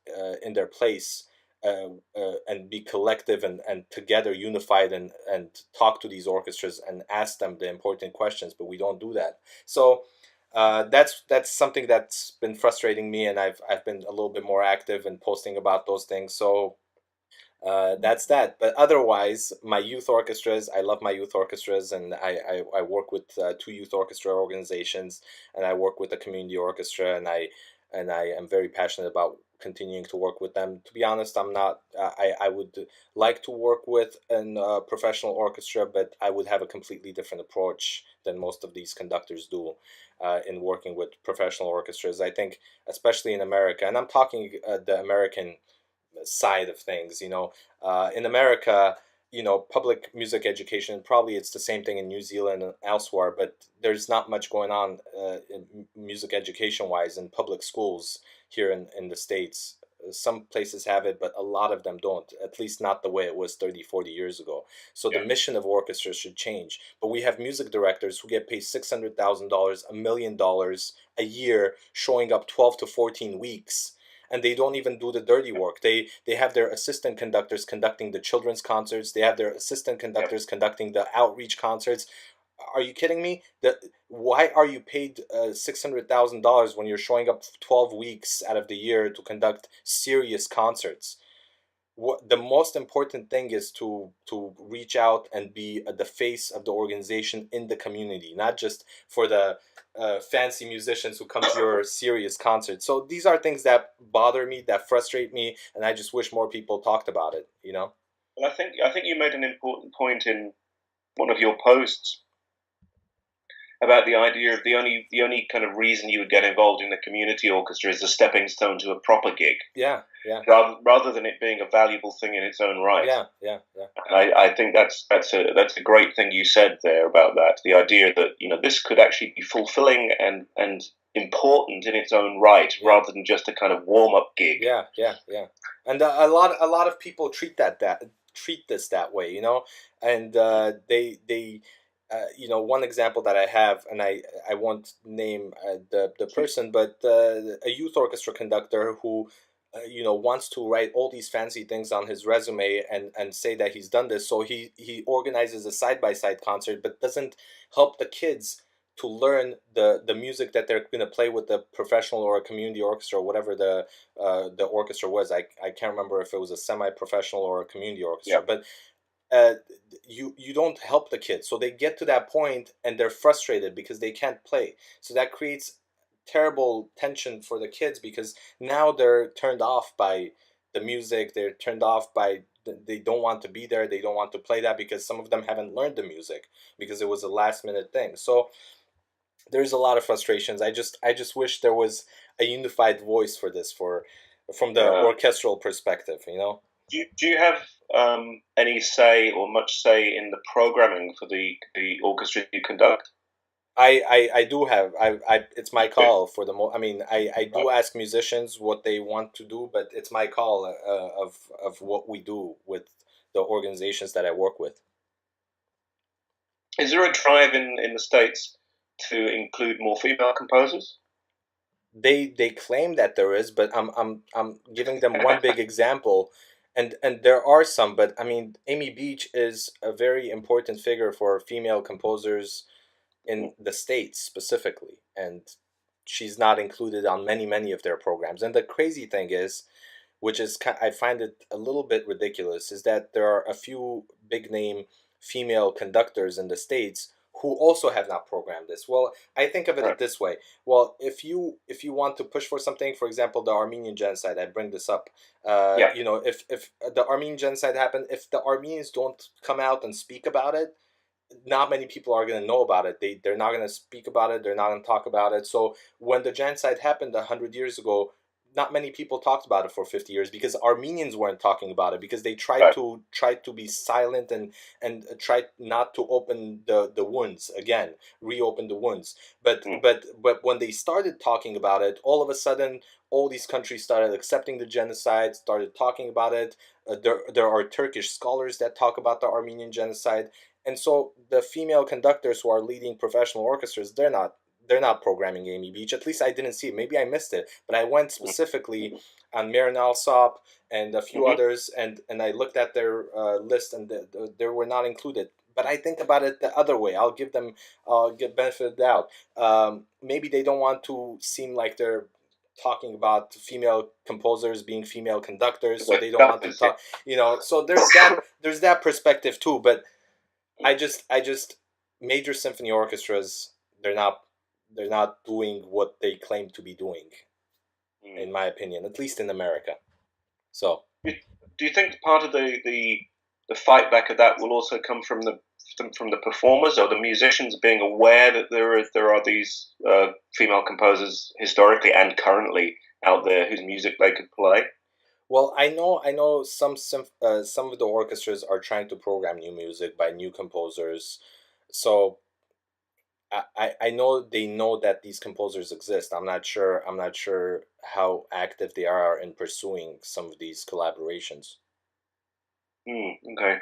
in their place, and be collective and together unified, and talk to these orchestras and ask them the important questions, but we don't do that. So that's something that's been frustrating me, and I've been a little bit more active in posting about those things. So that's that. But otherwise, my youth orchestras, I love my youth orchestras, and I work with two youth orchestra organizations, and I work with a community orchestra, and I am very passionate about continuing to work with them. To be honest, I'm not. I would like to work with an professional orchestra, but I would have a completely different approach than most of these conductors do. In working with professional orchestras, I think, especially in America, and I'm talking the American side of things. In America, public music education, probably it's the same thing in New Zealand and elsewhere, but there's not much going on in music education wise in public schools here in the States. Some places have it, but a lot of them don't, at least not the way it was 30, 40 years ago. So the Yeah. mission of orchestras should change. But we have music directors who get paid $600,000, $1 million a year, showing up 12 to 14 weeks, and they don't even do the dirty work. They have their assistant conductors conducting the children's concerts. They have their assistant Yeah. conductors conducting the outreach concerts. Are you kidding me? Why are you paid $600,000 when you're showing up 12 weeks out of the year to conduct serious concerts? What the most important thing is to reach out and be the face of the organization in the community, not just for the fancy musicians who come to your serious concert. So these are things that bother me, that frustrate me, and I just wish more people talked about it. Well, I think you made an important point in one of your posts about the idea of the only kind of reason you would get involved in a community orchestra is a stepping stone to a proper gig, Yeah, yeah, rather than it being a valuable thing in its own right. yeah, yeah, yeah, I think that's a great thing you said there about that. The idea that this could actually be fulfilling and important in its own right, yeah. rather than just a kind of warm up gig. Yeah, yeah, yeah. And a lot of people treat this that way, and one example that I have, and I won't name the person, but a youth orchestra conductor who wants to write all these fancy things on his resume and say that he's done this. So he organizes a side by side concert, but doesn't help the kids to learn the music that they're going to play with the professional or a community orchestra, or whatever the orchestra was. I can't remember if it was a semi-professional or a community orchestra, Yeah. but you don't help the kids, so they get to that point and they're frustrated because they can't play. So that creates terrible tension for the kids because now they're turned off by the music. They're turned off by they don't want to be there. They don't want to play that because some of them haven't learned the music because it was a last minute thing. So there's a lot of frustrations. I just wish there was a unified voice for this for from the Yeah. orchestral perspective. You know. Do you have any say or much say in the programming for the orchestra you conduct? I do have it's my Okay. call for the I mean I Right. do ask musicians what they want to do, but it's my call of what we do with the organizations that I work with. Is there a drive in the States to include more female composers? They claim that there is, but I'm giving them one big example, and there are some, but I mean Amy Beach is a very important figure for female composers in the States specifically, and she's not included on many of their programs. And the crazy thing is, which is I find it a little bit ridiculous, is that there are a few big name female conductors in the States who also have not programmed this. Well, I think of Right. it this way. Well, if you want to push for something, for example, the Armenian genocide, I bring this up. Yeah. If the Armenian genocide happened, if the Armenians don't come out and speak about it, not many people are going to know about it. They're not going to speak about it. They're not going to talk about it. So when the genocide happened 100 years ago, not many people talked about it for 50 years because Armenians weren't talking about it because they Right. tried to be silent and tried not to open the wounds again, reopen the wounds. But Mm. but when they started talking about it, all of a sudden all these countries started accepting the genocide, started talking about it. There are Turkish scholars that talk about the Armenian genocide, and so the female conductors who are leading professional orchestras, they're not programming Amy Beach. At least I didn't see it. Maybe I missed it. But I went Mm. specifically on Marin Alsop and a few Hmm. others, and I looked at their list, and they were not included. But I think about it the other way. I'll get benefit of the doubt. Maybe they don't want to seem like they're talking about female composers being female conductors, so The they don't want to conductors, yeah. talk. So there's that perspective too. But I just major symphony orchestras, they're not they're not doing what they claim to be doing, Mm. in my opinion, at least in America. So Do do you think part of the fight back of that will also come from the performers or the musicians being aware that there are these female composers historically and currently out there whose music they could play? well, I know some of the orchestras are trying to program new music by new composers. So I know they know that these composers exist. I'm not sure how active they are in pursuing some of these collaborations. Okay,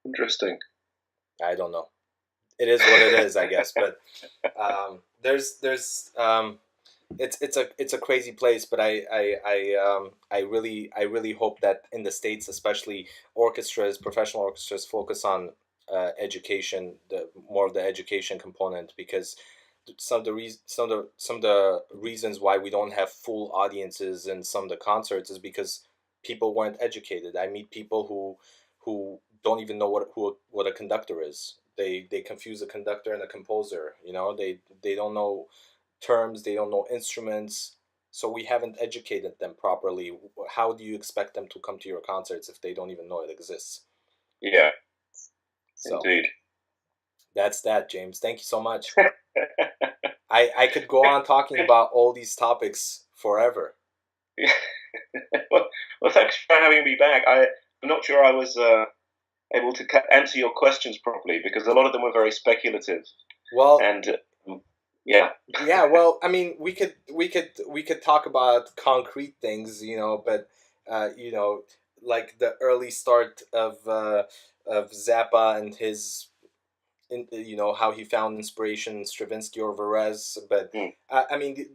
interesting. I don't know. It is what it is, I guess. But there's it's a crazy place. But I really hope that in the States, especially professional orchestras, focus on education, the more of the education component, because some of the reasons why we don't have full audiences in some of the concerts is because people weren't educated. I meet people who don't even know what a conductor is. They confuse a conductor and a composer. They don't know terms. They don't know instruments. So we haven't educated them properly. How do you expect them to come to your concerts if they don't even know it exists? Yeah, So indeed. that's that, James. Thank you so much. I could go on talking about all these topics forever. well, well, thanks for having me back. I'm not sure I was able to answer your questions properly because a lot of them were very speculative. Well, And yeah, yeah, well, I mean, we could talk about concrete things, but uh, you know, like the early start of Zappa and his how he found inspiration in Stravinsky or Varèse. But mm, I mean,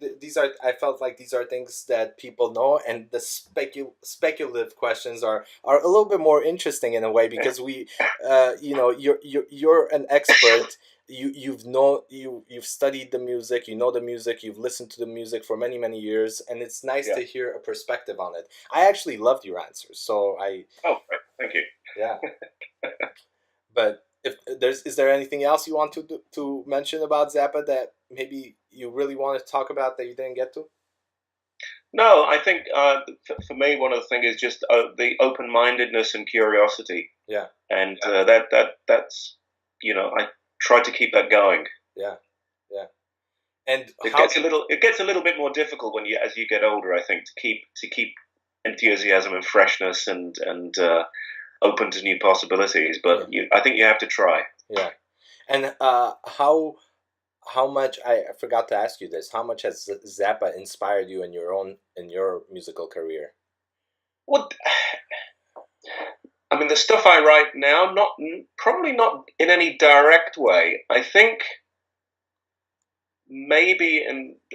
I felt like these are things that people know, and the speculative questions are a little bit more interesting in a way because you're an expert. You've studied the music, you know the music, you've listened to the music for many years, and it's nice yeah. to hear a perspective on it. I actually loved your answers, so Oh, right, thank you. yeah. But if is there anything else you want to mention about Zappa that maybe you really want to talk about that you didn't get to? No, I think for me, one of the things is just the open-mindedness and curiosity, Yeah, and that's I try to keep that going. yeah, yeah. And It how? gets a little bit more difficult as you get older. I think to keep enthusiasm and freshness and open to new possibilities. But Yeah, I think you have to try. yeah. And how much I forgot to ask you this? How much has Zappa inspired you in your musical career? Well, I mean, the stuff I write now, probably not in any direct way. I think maybe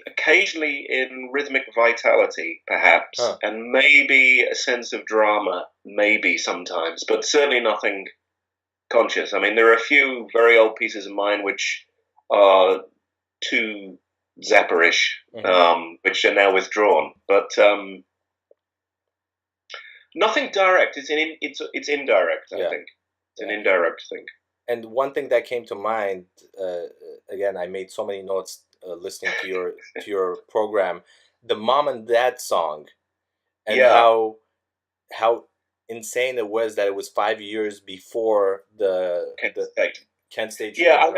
occasionally in rhythmic vitality, perhaps, Huh? and maybe a sense of drama, maybe sometimes, but certainly nothing conscious. I mean, there are a few very old pieces of mine which are too Zappa-ish, which are now withdrawn, but nothing direct. It's indirect. I think it's an indirect thing. And one thing that came to mind, again, I made so many notes listening to your program, the Mom and Dad song, and how insane it was that it was 5 years before the Kent State. Yeah,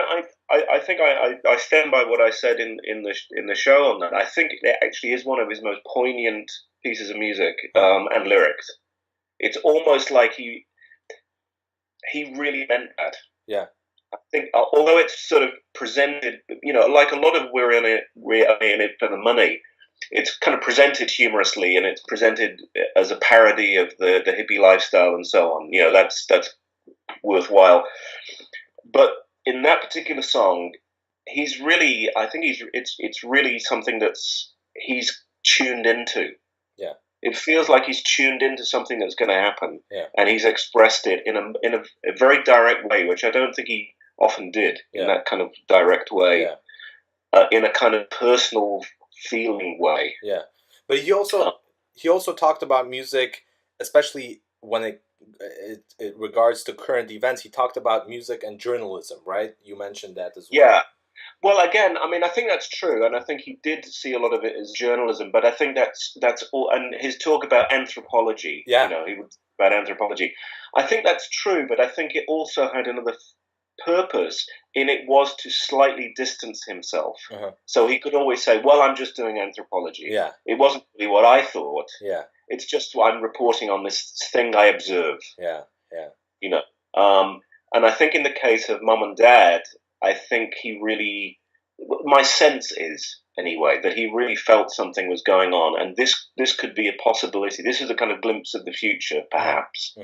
I think I stand by what I said in the show on that. I think it actually is one of his most poignant pieces of music and lyrics. It's almost like he really meant that. Yeah. I think, although it's sort of presented, like a lot of we're in it for the money. It's kind of presented humorously, and it's presented as a parody of the hippie lifestyle and so on. That's worthwhile. But in that particular song, I think it's really something he's tuned into. Yeah. It feels like he's tuned into something that's going to happen, yeah. and he's expressed it in a very direct way, which I don't think he often did in that kind of direct way, in a kind of personal feeling way. Yeah, but he also talked about music, especially when it regards to current events. He talked about music and journalism, right? You mentioned that as well. Yeah. Well, again, I mean, I think that's true, and I think he did see a lot of it as journalism. But I think that's all. And his talk about anthropology, he would about anthropology. I think that's true, but I think it also had another purpose in it, was to slightly distance himself. So he could always say, "Well, I'm just doing anthropology. Yeah, it wasn't really what I thought. Yeah, it's just I'm reporting on this thing I observed. Yeah, and I think in the case of Mum and Dad, I think he really, my sense is anyway, that he really felt something was going on, and this could be a possibility. This is a kind of glimpse of the future, perhaps,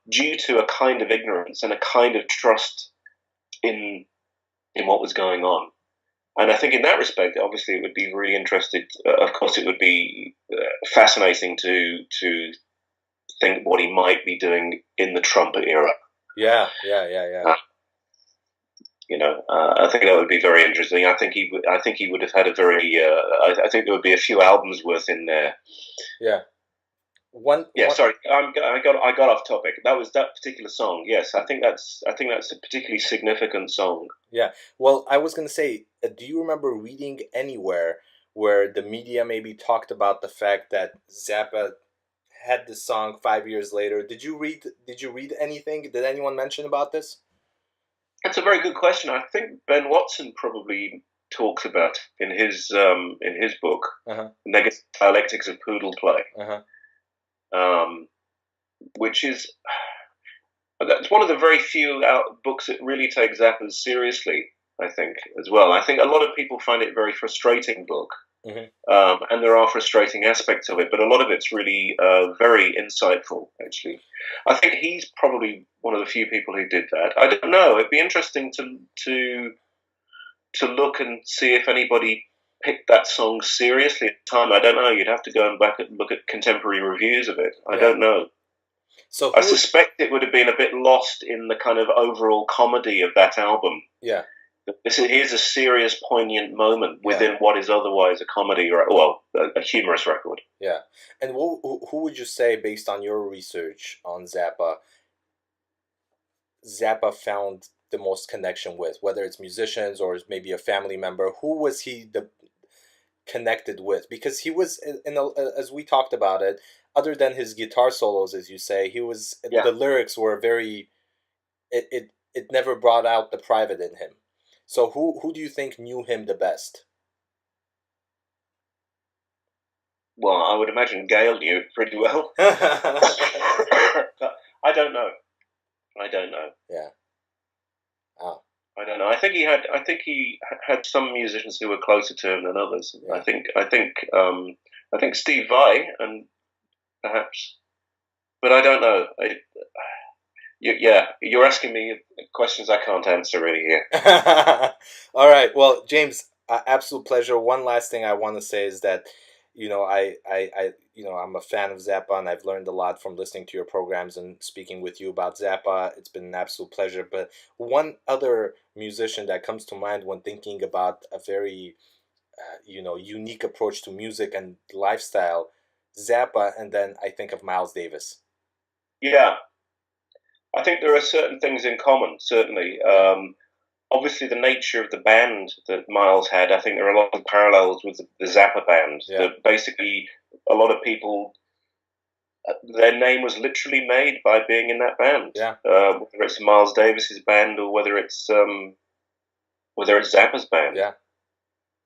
due to a kind of ignorance and a kind of trust in what was going on. And I think in that respect, obviously, it would be really interesting. Of course, it would be fascinating to think what he might be doing in the Trump era. Yeah. I think that would be very interesting. I think he would have had a very. I think there would be a few albums worth in there. Yeah. Sorry, I got off topic. That was that particular song. Yes, I think that's a particularly significant song. Yeah. Well, I was going to say, do you remember reading anywhere where the media maybe talked about the fact that Zappa had this song 5 years later? Did you read anything? Did anyone mention about this? That's a very good question. I think Ben Watson probably talks about in his book, Negative Dialectics of Poodle Play, which is that's one of the very few books that really take Zappa seriously, I think, as well. I think a lot of people find it a very frustrating book, and there are frustrating aspects of it, but a lot of it's really very insightful, actually. I think he's probably one of the few people who did that. I don't know. It'd be interesting to look and see if anybody picked that song seriously at the time. I don't know. You'd have to go and look at contemporary reviews of it. I don't know. So I suspect it would have been a bit lost in the kind of overall comedy of that album. Yeah. Here's a serious, poignant moment within what is otherwise a comedy, or a humorous record. Yeah. And who would you say, based on your research on Zappa, found the most connection with, whether it's musicians or maybe a family member? Who was he connected with? Because he was as we talked about it, other than his guitar solos, as you say, he was Yeah. the lyrics were very it never brought out the private in him. So who do you think knew him the best? Well, I would imagine Gail knew it pretty well. I don't know. I don't know. Yeah. Oh. I don't know. I think he had some musicians who were closer to him than others. Yeah. I think Steve Vai, and perhaps, but I don't know. You're asking me questions I can't answer really here. All right. Well, James, absolute pleasure. One last thing I want to say is that, I'm a fan of Zappa, and I've learned a lot from listening to your programs and speaking with you about Zappa. It's been an absolute pleasure. But one other musician that comes to mind when thinking about a very, unique approach to music and lifestyle, Zappa, and then I think of Miles Davis. Yeah, I think there are certain things in common, certainly. Obviously, the nature of the band that Miles had, I think there are a lot of parallels with the Zappa band. Yeah. That basically, a lot of people, their name was literally made by being in that band. Yeah. Whether it's Miles Davis's band or whether it's Zappa's band. Yeah.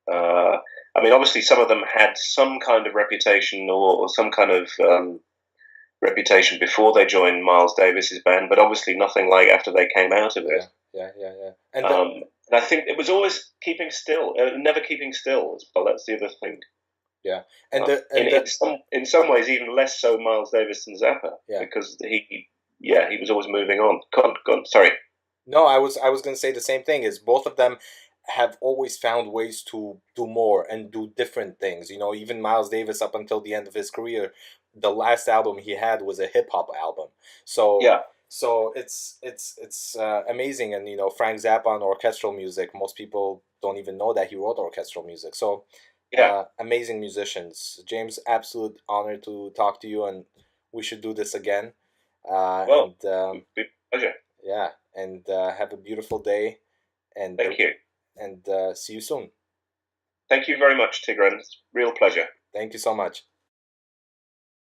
I mean, obviously, some of them had some kind of reputation or some kind of reputation before they joined Miles Davis's band, but obviously nothing like after they came out of it. Yeah. And I think it was always keeping still, never keeping still as well. That's the other thing. Yeah, in some ways, even less so Miles Davis than Zappa, because he was always moving on. Go on, sorry. No, I was going to say the same thing. Is both of them have always found ways to do more and do different things. Even Miles Davis, up until the end of his career, the last album he had was a hip hop album. So yeah. So it's amazing, and Frank Zappa on orchestral music. Most people don't even know that he wrote orchestral music. So amazing musicians. James, absolute honor to talk to you, and we should do this again. Pleasure. Yeah, and have a beautiful day. And thank you. And see you soon. Thank you very much, Tigran. It's a real pleasure. Thank you so much.